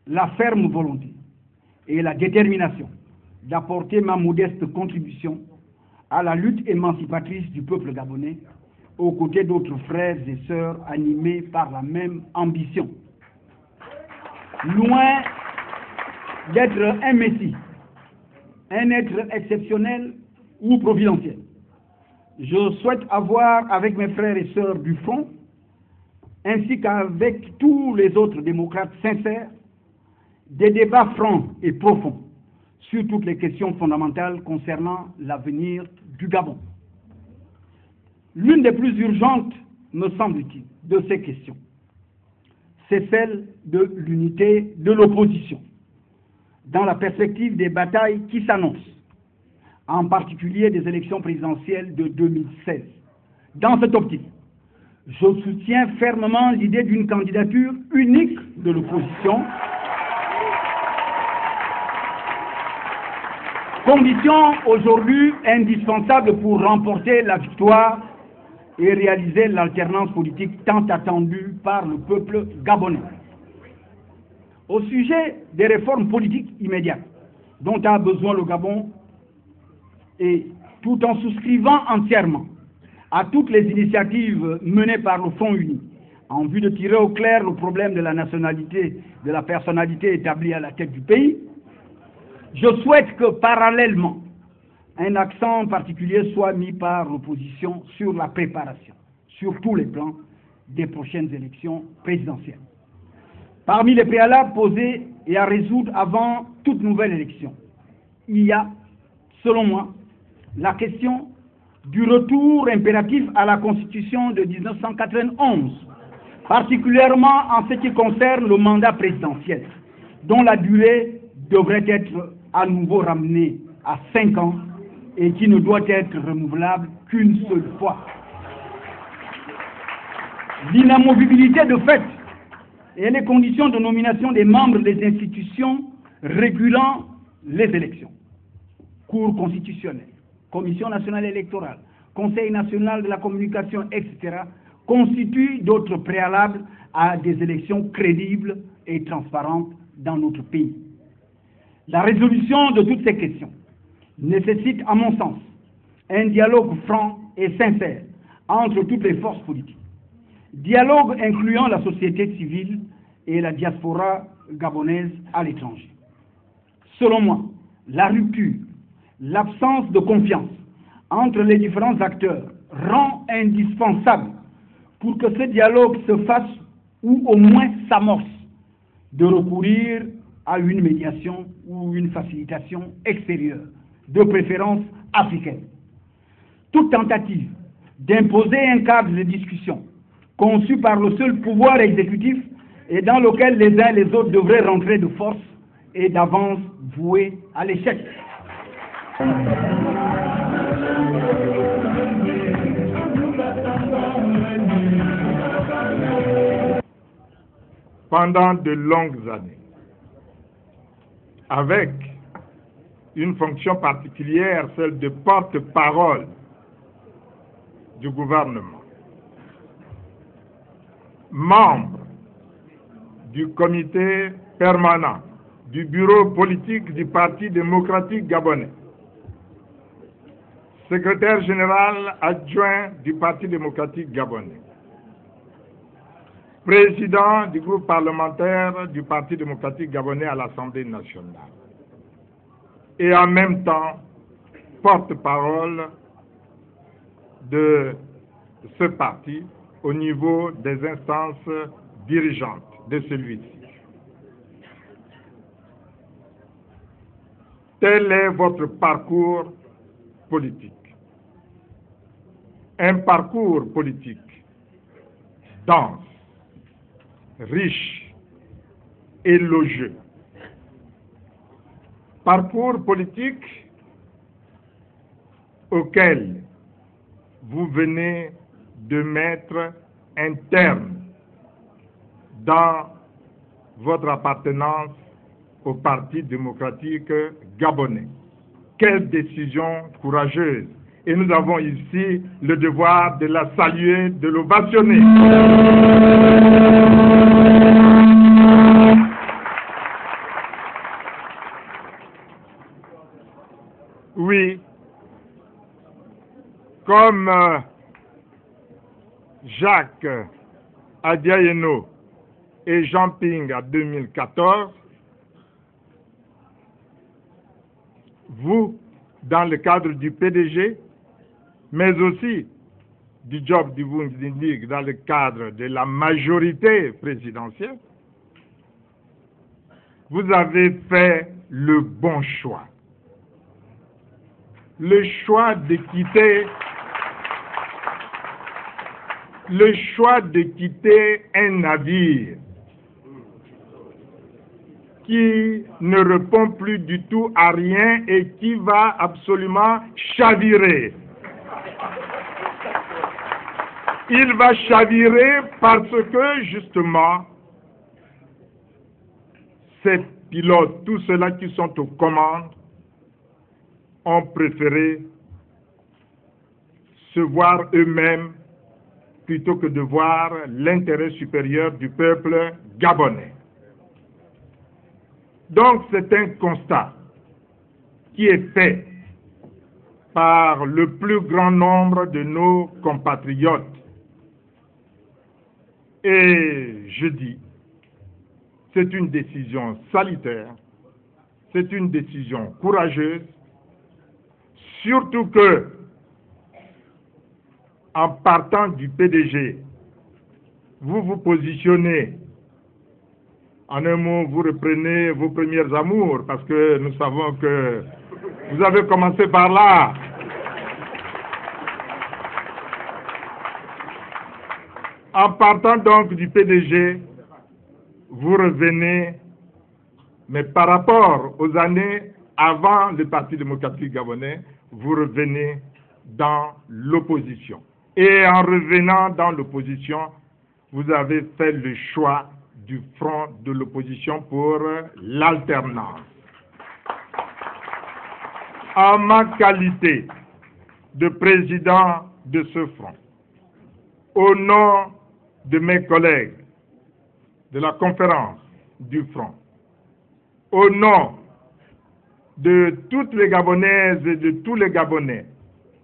la ferme volonté et la détermination d'apporter ma modeste contribution à la lutte émancipatrice du peuple gabonais, aux côtés d'autres frères et sœurs animés par la même ambition. Loin d'être un messie, un être exceptionnel ou providentiel, je souhaite avoir avec mes frères et sœurs du Front, ainsi qu'avec tous les autres démocrates sincères, des débats francs et profonds sur toutes les questions fondamentales concernant l'avenir du Gabon. L'une des plus urgentes, me semble-t-il, de ces questions, c'est celle de l'unité de l'opposition, dans la perspective des batailles qui s'annoncent, en particulier des élections présidentielles de 2016. Dans cette optique, je soutiens fermement l'idée d'une candidature unique de l'opposition, condition aujourd'hui indispensable pour remporter la victoire et réaliser l'alternance politique tant attendue par le peuple gabonais. Au sujet des réformes politiques immédiates dont a besoin le Gabon, et tout en souscrivant entièrement à toutes les initiatives menées par le Front uni en vue de tirer au clair le problème de la nationalité, de la personnalité établie à la tête du pays, je souhaite que parallèlement, un accent particulier soit mis par l'opposition sur la préparation, sur tous les plans, des prochaines élections présidentielles. Parmi les préalables posés et à résoudre avant toute nouvelle élection, il y a, selon moi, la question du retour impératif à la Constitution de 1991, particulièrement en ce qui concerne le mandat présidentiel, dont la durée devrait être à nouveau ramenée à 5 ans et qui ne doit être renouvelable qu'une seule fois. L'inamovibilité de fait et les conditions de nomination des membres des institutions régulant les élections, Cour constitutionnelle, Commission nationale électorale, Conseil national de la communication, etc., constituent d'autres préalables à des élections crédibles et transparentes dans notre pays. La résolution de toutes ces questions nécessite, à mon sens, un dialogue franc et sincère entre toutes les forces politiques. Dialogue incluant la société civile et la diaspora gabonaise à l'étranger. Selon moi, la rupture, l'absence de confiance entre les différents acteurs rend indispensable pour que ce dialogue se fasse ou au moins s'amorce de recourir à une médiation ou une facilitation extérieure, de préférence africaine. Toute tentative d'imposer un cadre de discussion conçu par le seul pouvoir exécutif et dans lequel les uns et les autres devraient rentrer de force et d'avance vouée à l'échec. Pendant de longues années, avec une fonction particulière, celle de porte-parole du gouvernement, membre du comité permanent du bureau politique du Parti démocratique gabonais, secrétaire général adjoint du Parti démocratique gabonais, président du groupe parlementaire du Parti démocratique gabonais à l'Assemblée nationale et en même temps porte-parole de ce parti au niveau des instances dirigeantes de celui-ci. Tel est votre parcours politique. Un parcours politique dense, riche, élogieux. Parcours politique auquel vous venez de mettre un terme dans votre appartenance au Parti démocratique gabonais. Quelle décision courageuse! Et nous avons ici le devoir de la saluer, de l'ovationner. Oui, comme Jacques Adiayeno et Jean Ping en 2014, vous, dans le cadre du PDG, mais aussi du job du Bundesindig dans le cadre de la majorité présidentielle, vous avez fait le bon choix. Le choix de quitter un navire qui ne répond plus du tout à rien et qui va absolument chavirer. Il va chavirer parce que, justement, ces pilotes, tous ceux-là qui sont aux commandes, ont préféré se voir eux-mêmes plutôt que de voir l'intérêt supérieur du peuple gabonais. Donc c'est un constat qui est fait par le plus grand nombre de nos compatriotes. Et je dis, c'est une décision salutaire, c'est une décision courageuse, surtout que, en partant du PDG, vous vous positionnez. En un mot, vous reprenez vos premiers amours, parce que nous savons que vous avez commencé par là. En partant donc du PDG, vous revenez, mais par rapport aux années avant le Parti démocratique gabonais, vous revenez dans l'opposition. Et en revenant dans l'opposition, vous avez fait le choix du front de l'opposition pour l'alternance. En ma qualité de président de ce front, au nom de mes collègues de la conférence du front, au nom de toutes les Gabonaises et de tous les Gabonais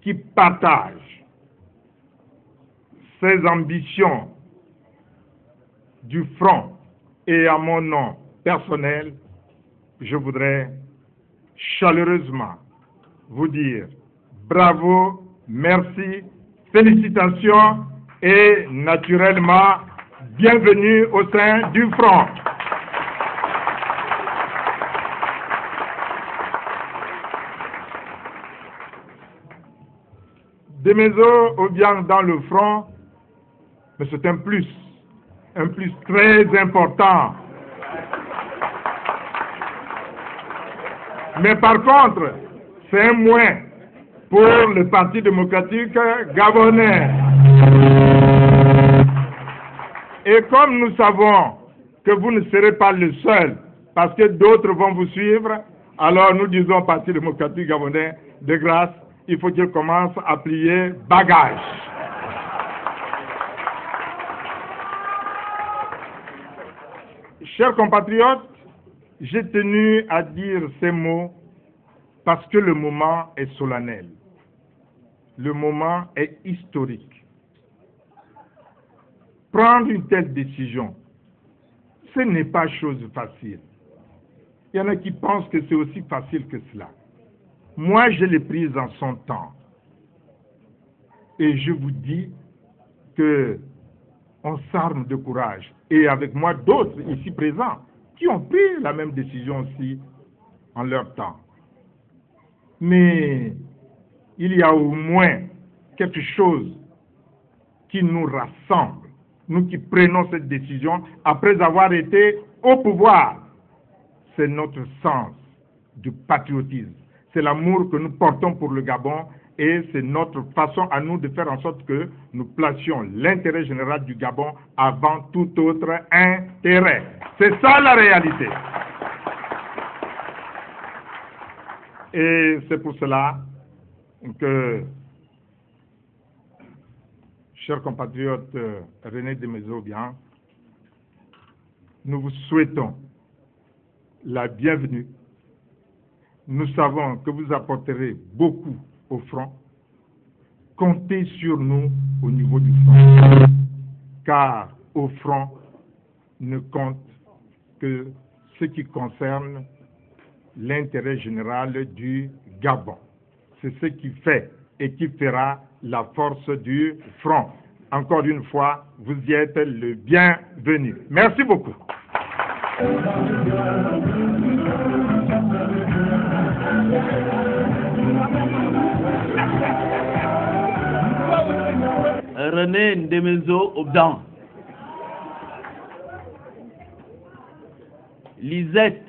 qui partagent ces ambitions du front et à mon nom personnel, je voudrais chaleureusement vous dire bravo, merci, félicitations et naturellement bienvenue au sein du front. Demezo Obiang dans le front, mais c'est un plus très important. Mais par contre, c'est un moins pour le Parti démocratique gabonais. Et comme nous savons que vous ne serez pas le seul, parce que d'autres vont vous suivre, alors nous disons au Parti démocratique gabonais, de grâce, il faut qu'il commence à plier bagage. Chers compatriotes, j'ai tenu à dire ces mots parce que le moment est solennel. Le moment est historique. Prendre une telle décision, ce n'est pas chose facile. Il y en a qui pensent que c'est aussi facile que cela. Moi, je l'ai prise en son temps. Et je vous dis que on s'arme de courage. Et avec moi, d'autres ici présents qui ont pris la même décision aussi en leur temps. Mais il y a au moins quelque chose qui nous rassemble, nous qui prenons cette décision après avoir été au pouvoir. C'est notre sens du patriotisme. C'est l'amour que nous portons pour le Gabon et c'est notre façon à nous de faire en sorte que nous placions l'intérêt général du Gabon avant tout autre intérêt. C'est ça la réalité. Et c'est pour cela que, chers compatriotes René Demezo Obiang, nous vous souhaitons la bienvenue. Nous savons que vous apporterez beaucoup au front. Comptez sur nous au niveau du front, car au front ne compte que ce qui concerne l'intérêt général du Gabon. C'est ce qui fait et qui fera la force du front. Encore une fois, vous y êtes le bienvenu. Merci beaucoup. René Demezo Obiang, Lisette,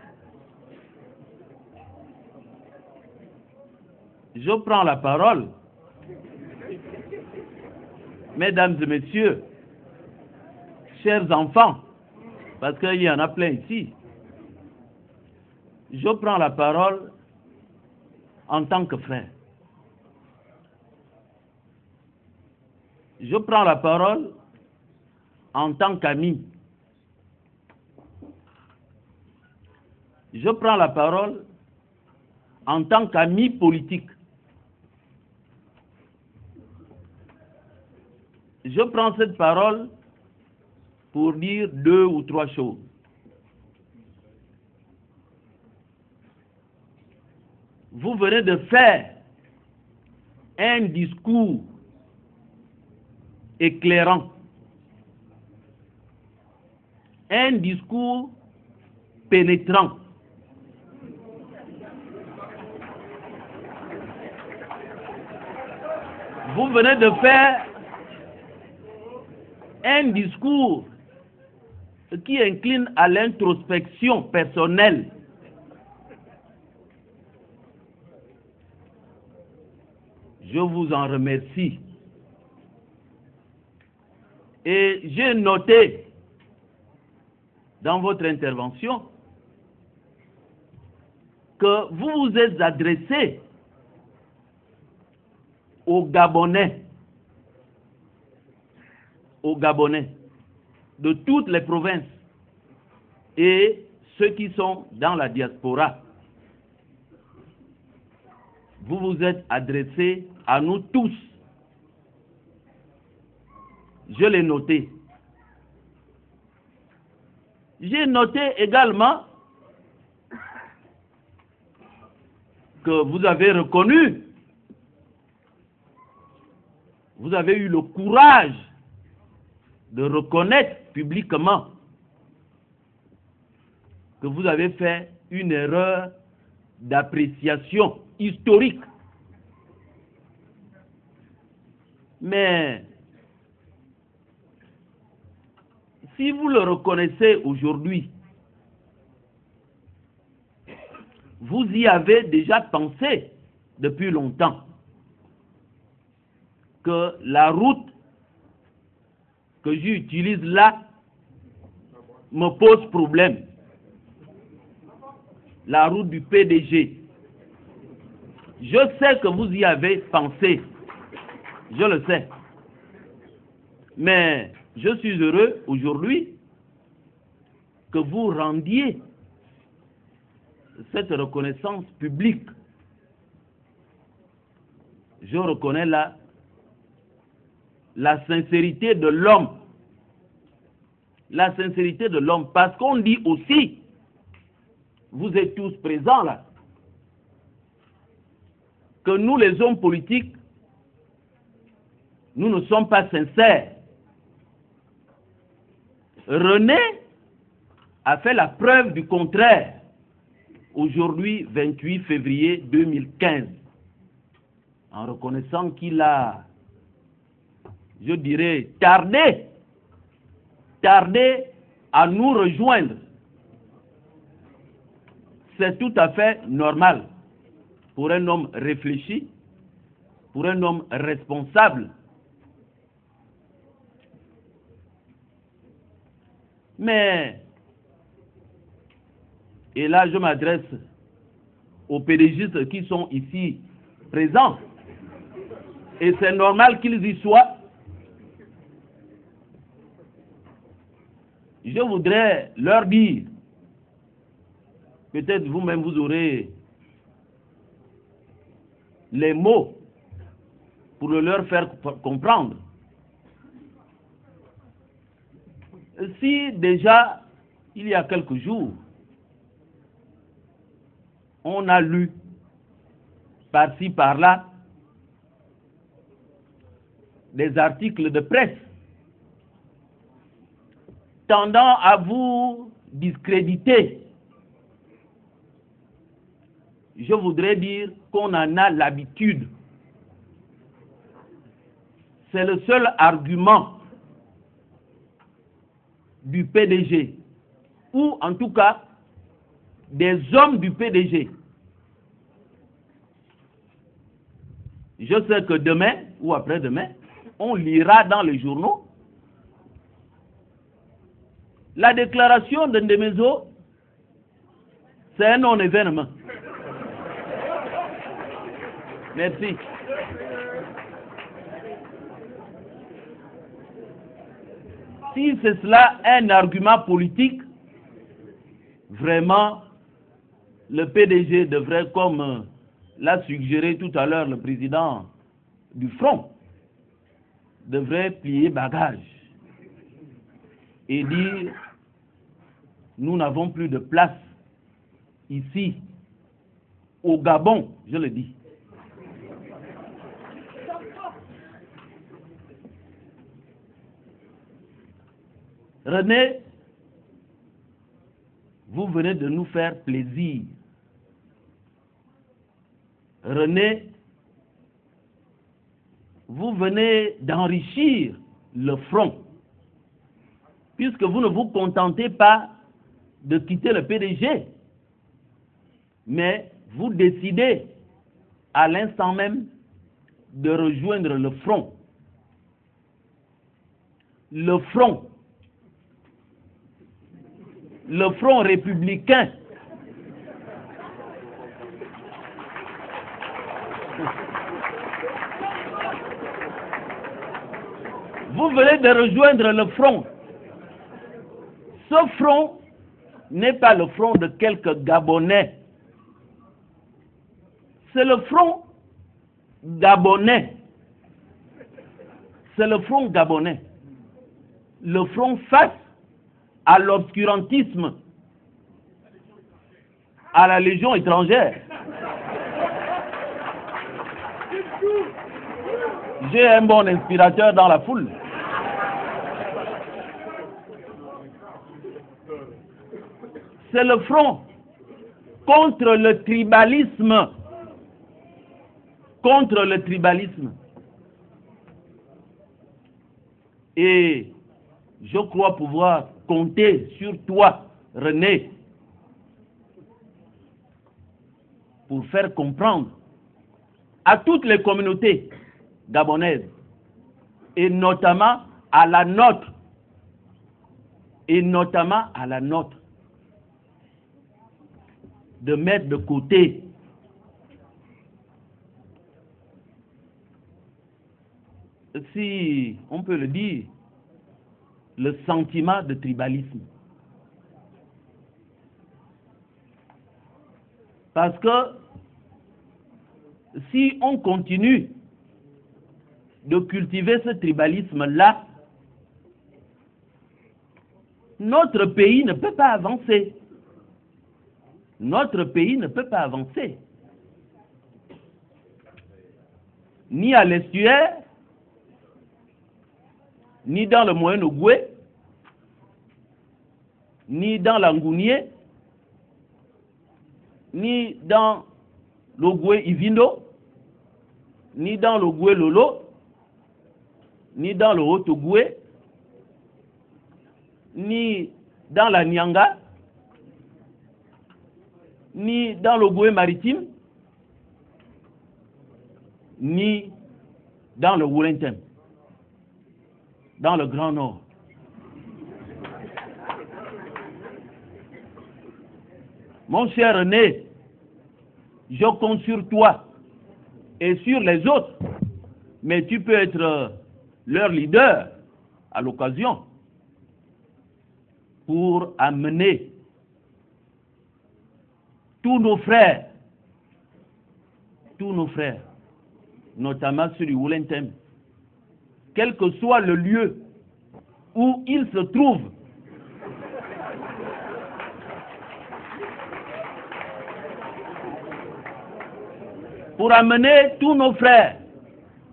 je prends la parole. Mesdames et messieurs, chers enfants, parce qu'il y en a plein ici, je prends la parole en tant que frère. Je prends la parole en tant qu'ami. Je prends la parole en tant qu'ami politique. Je prends cette parole pour dire 2 ou 3 choses. Vous venez de faire un discours éclairant. un discours pénétrant. Vous venez de faire un discours qui incline à l'introspection personnelle. Je vous en remercie. Et j'ai noté dans votre intervention que vous vous êtes adressé aux Gabonais de toutes les provinces et ceux qui sont dans la diaspora. Vous vous êtes adressé à nous tous. Je l'ai noté. J'ai noté également que vous avez reconnu, vous avez eu le courage de reconnaître publiquement que vous avez fait une erreur d'appréciation historique. Mais si vous le reconnaissez aujourd'hui, vous y avez déjà pensé depuis longtemps que la route que j'utilise là me pose problème. La route du PDG. Je sais que vous y avez pensé. Je le sais. Mais je suis heureux aujourd'hui que vous rendiez cette reconnaissance publique. Je reconnais là la sincérité de l'homme. La sincérité de l'homme, parce qu'on dit aussi, vous êtes tous présents là, que nous les hommes politiques, nous ne sommes pas sincères. René a fait la preuve du contraire aujourd'hui, 28 février 2015, en reconnaissant qu'il a, je dirais, tardé à nous rejoindre. C'est tout à fait normal pour un homme réfléchi, pour un homme responsable. Mais, et là je m'adresse aux PDGistes qui sont ici présents, et c'est normal qu'ils y soient, je voudrais leur dire, peut-être vous-même vous aurez les mots pour le leur faire comprendre. Si déjà, il y a quelques jours, on a lu par-ci, par-là, des articles de presse tendant à vous discréditer, je voudrais dire qu'on en a l'habitude. C'est le seul argument du PDG, ou en tout cas des hommes du PDG. Je sais que demain ou après-demain, on lira dans les journaux la déclaration de Ndemezo, c'est un non-événement. Merci. Si c'est cela un argument politique, vraiment, le PDG devrait, comme l'a suggéré tout à l'heure le président du Front, devrait plier bagage et dire, nous n'avons plus de place ici, au Gabon, je le dis. René venez de nous faire plaisir. René, vous venez d'enrichir le front, puisque vous ne vous contentez pas de quitter le PDG, mais vous décidez à l'instant même de rejoindre le front. Le front républicain. Vous venez de rejoindre le front. Ce front n'est pas le front de quelques Gabonais. C'est le front gabonais. C'est le front gabonais. Le front face à l'obscurantisme, à la Légion étrangère. J'ai un bon inspirateur dans la foule. C'est le front contre le tribalisme. Contre le tribalisme. Et je crois pouvoir compter sur toi, René, pour faire comprendre à toutes les communautés gabonaises, et notamment à la nôtre, de mettre de côté si on peut le dire, le sentiment de tribalisme. Parce que si on continue de cultiver ce tribalisme-là, notre pays ne peut pas avancer. Notre pays ne peut pas avancer. Ni à l'estuaire, ni dans le Moyen-Ogooué, ni dans l'Angounié, ni dans l'Ogooué-Ivindo, ni dans l'Ogooué-Lolo, ni dans le Haut-Ogooué, ni dans la Nyanga, ni dans l'Ogooué maritime, ni dans le Woulentem, dans le Grand Nord. Mon cher René, je compte sur toi et sur les autres, mais tu peux être leur leader à l'occasion pour amener tous nos frères, notamment ceux du Woulentem, quel que soit le lieu où ils se trouvent, pour amener tous nos frères,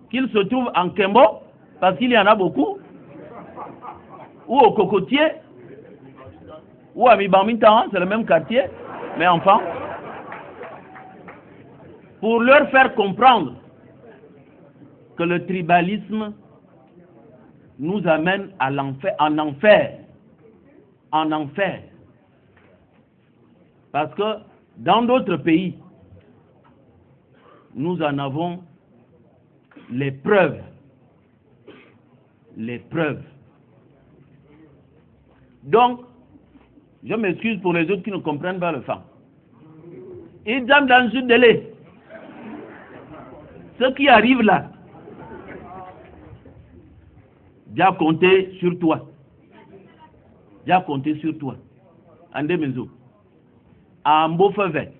qu'ils se trouvent en Kembo, parce qu'il y en a beaucoup, ou au Cocotier, ou à Mibamita, c'est le même quartier, mais enfin, pour leur faire comprendre que le tribalisme nous amène à l'enfer, en enfer. Parce que dans d'autres pays, nous en avons les preuves. Donc, je m'excuse pour les autres qui ne comprennent pas le franc. Ils dorment dans une délai. Ce qui arrive là, j'ai compté sur toi. En 2000. En beau feu vert.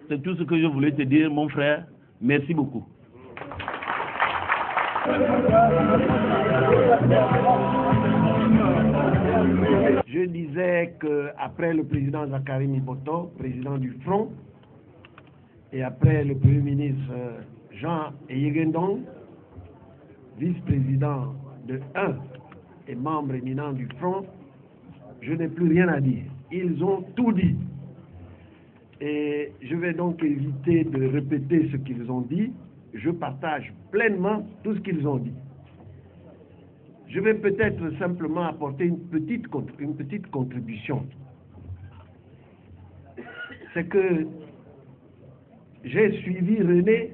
C'est tout ce que je voulais te dire, mon frère. Merci beaucoup. Je disais qu'après le président Zakari Miboto, président du Front, et après le Premier ministre Jean Eyegendong, vice-président de 1 et membre éminent du Front, je n'ai plus rien à dire. Ils ont tout dit. Et je vais donc éviter de répéter ce qu'ils ont dit. Je partage pleinement tout ce qu'ils ont dit. Je vais peut-être simplement apporter une petite contribution. C'est que j'ai suivi René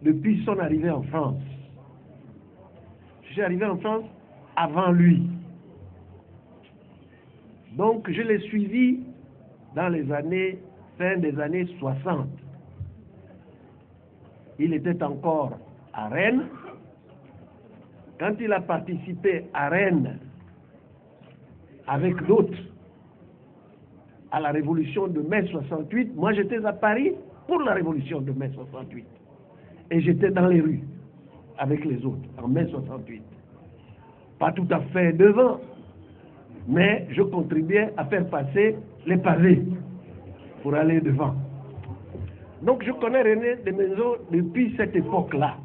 depuis son arrivée en France. Je suis arrivé en France avant lui. Donc je l'ai suivi dans les années, fin des années 60. Il était encore à Rennes. Quand il a participé à Rennes avec d'autres à la révolution de mai 68, moi j'étais à Paris pour la révolution de mai 68. Et j'étais dans les rues avec les autres en mai 68. Pas tout à fait devant, mais je contribuais à faire passer les pavés pour aller devant. Donc je connais René Desmaisons depuis cette époque-là.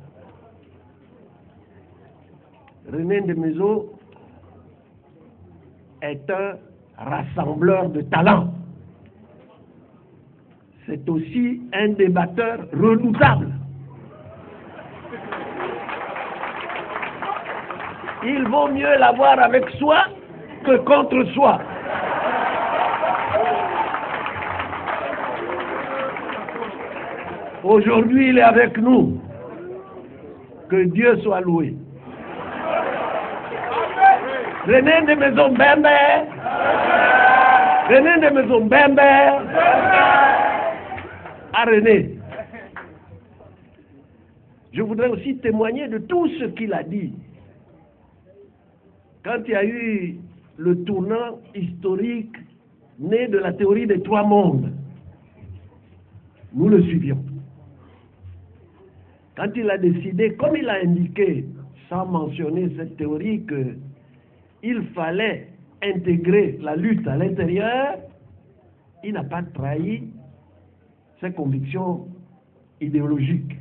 René Desmaisons est un rassembleur de talents. C'est aussi un débatteur redoutable. Il vaut mieux l'avoir avec soi que contre soi. Aujourd'hui, il est avec nous. Que Dieu soit loué. René Desmaisons Bembe. René Desmaisons Bembe. À René. Je voudrais aussi témoigner de tout ce qu'il a dit. Quand il y a eu le tournant historique né de la théorie des trois mondes, nous le suivions. Quand il a décidé, comme il a indiqué, sans mentionner cette théorie, qu'il fallait intégrer la lutte à l'intérieur, il n'a pas trahi ses convictions idéologiques.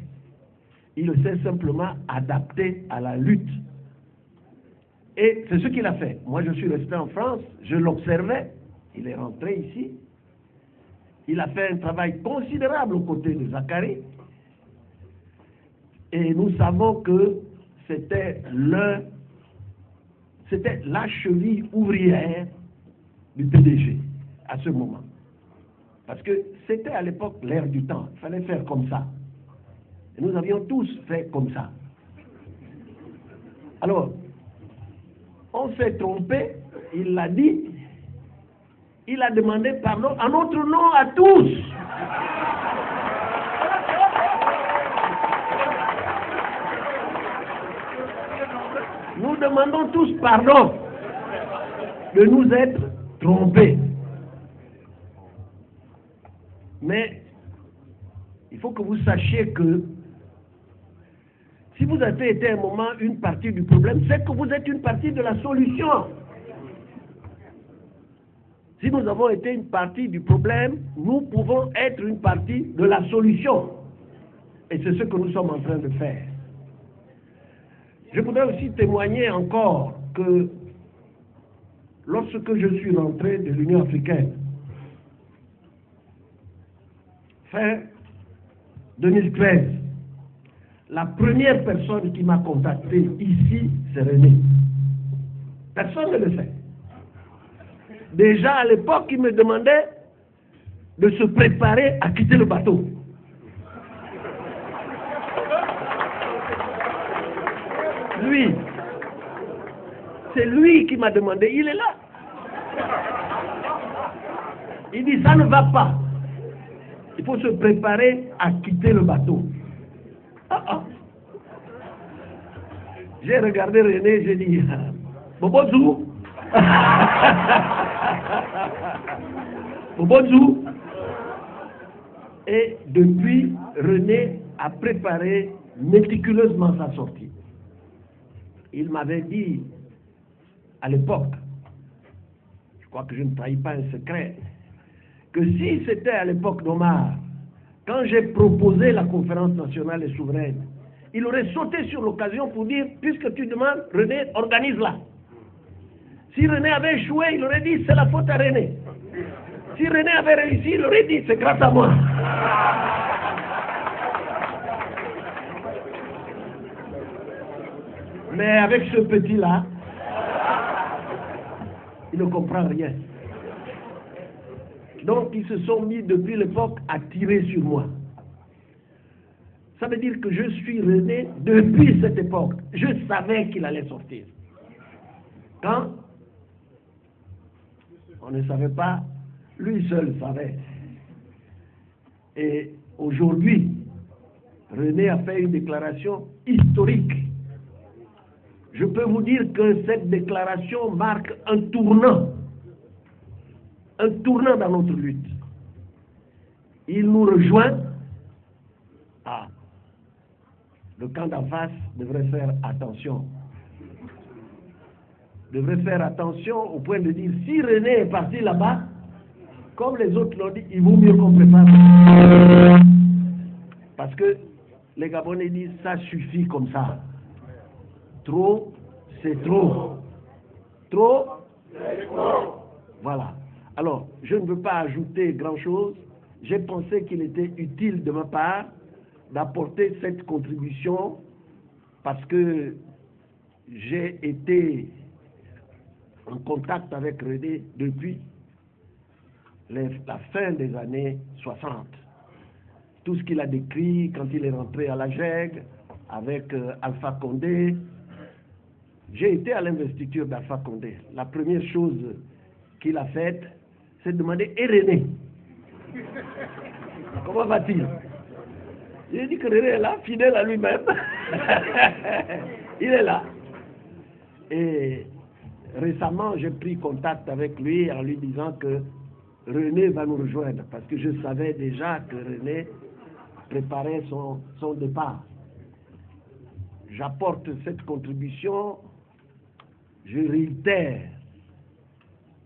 Il s'est simplement adapté à la lutte. Et c'est ce qu'il a fait. Moi, je suis resté en France, je l'observais, il est rentré ici. Il a fait un travail considérable aux côtés de Zacharie. Et nous savons que c'était la cheville ouvrière du PDG à ce moment. Parce que c'était à l'époque l'ère du temps. Il fallait faire comme ça. Et nous avions tous fait comme ça. Alors, on s'est trompé, il l'a dit, il a demandé pardon en notre nom à tous. Nous demandons tous pardon de nous être trompés. Mais il faut que vous sachiez que si vous avez été un moment une partie du problème, c'est que vous êtes une partie de la solution. Si nous avons été une partie du problème, nous pouvons être une partie de la solution. Et c'est ce que nous sommes en train de faire. Je voudrais aussi témoigner encore que lorsque je suis rentré de l'Union africaine, fin 2013, la première personne qui m'a contacté ici, c'est René. Personne ne le sait. Déjà à l'époque, il me demandait de se préparer à quitter le bateau. Lui, c'est lui qui m'a demandé, il est là. Il dit, ça ne va pas. Il faut se préparer à quitter le bateau. J'ai regardé René, j'ai dit, Bobozou. Bobozou. Et depuis, René a préparé méticuleusement sa sortie. Il m'avait dit, à l'époque, je crois que je ne trahis pas un secret, que si c'était à l'époque d'Omar, quand j'ai proposé la conférence nationale et souveraine, il aurait sauté sur l'occasion pour dire, puisque tu demandes, René, organise-la. Si René avait échoué, il aurait dit, c'est la faute à René. Si René avait réussi, il aurait dit, c'est grâce à moi. Mais avec ce petit-là, il ne comprend rien. Donc, ils se sont mis depuis l'époque à tirer sur moi. Ça veut dire que je suis René depuis cette époque. Je savais qu'il allait sortir. Quand on ne savait pas, lui seul savait. Et aujourd'hui, René a fait une déclaration historique. Je peux vous dire que cette déclaration marque un tournant dans notre lutte. Il nous rejoint. Ah, le camp d'en face devrait faire attention. Devrait faire attention au point de dire, si René est parti là-bas, comme les autres l'ont dit, il vaut mieux qu'on prépare. Parce que les Gabonais disent, ça suffit comme ça. Trop, c'est trop. Trop, c'est trop. Voilà. Alors, je ne veux pas ajouter grand-chose. J'ai pensé qu'il était utile de ma part d'apporter cette contribution parce que j'ai été en contact avec René depuis la fin des années 60. Tout ce qu'il a décrit quand il est rentré à la JEG avec Alpha Condé. J'ai été à l'investiture d'Alpha Condé. La première chose qu'il a faite, c'est de demander « Et René, comment va-t-il » J'ai dit que René est là, fidèle à lui-même. Il est là. Et récemment, j'ai pris contact avec lui en lui disant que René va nous rejoindre, parce que je savais déjà que René préparait son départ. J'apporte cette contribution, je réitère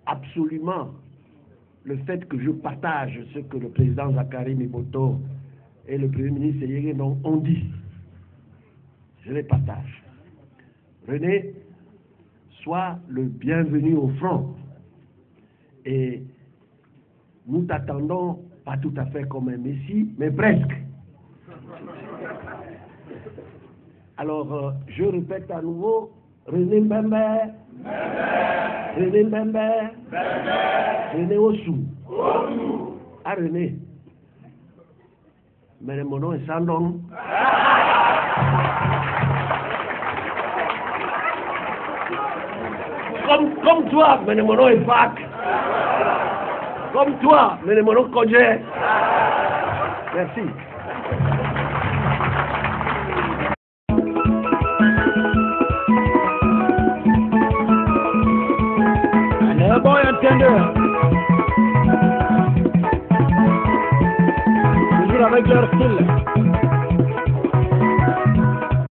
absolument le fait que je partage ce que le président Zakari Miboto et le premier ministre Yégué ont dit. Je les partage. René, sois le bienvenu au front. Et nous t'attendons, pas tout à fait comme un messie, mais presque. Alors, je répète à nouveau, René Mbembe, René Mbembe, René Osu. Ah, René. Mais mon nom est Sandong. Comme toi, mais mon nom est Fac. Comme toi, mais mon nom est Kodje. Merci. Allez, bon entendeur. Toujours avec leur style.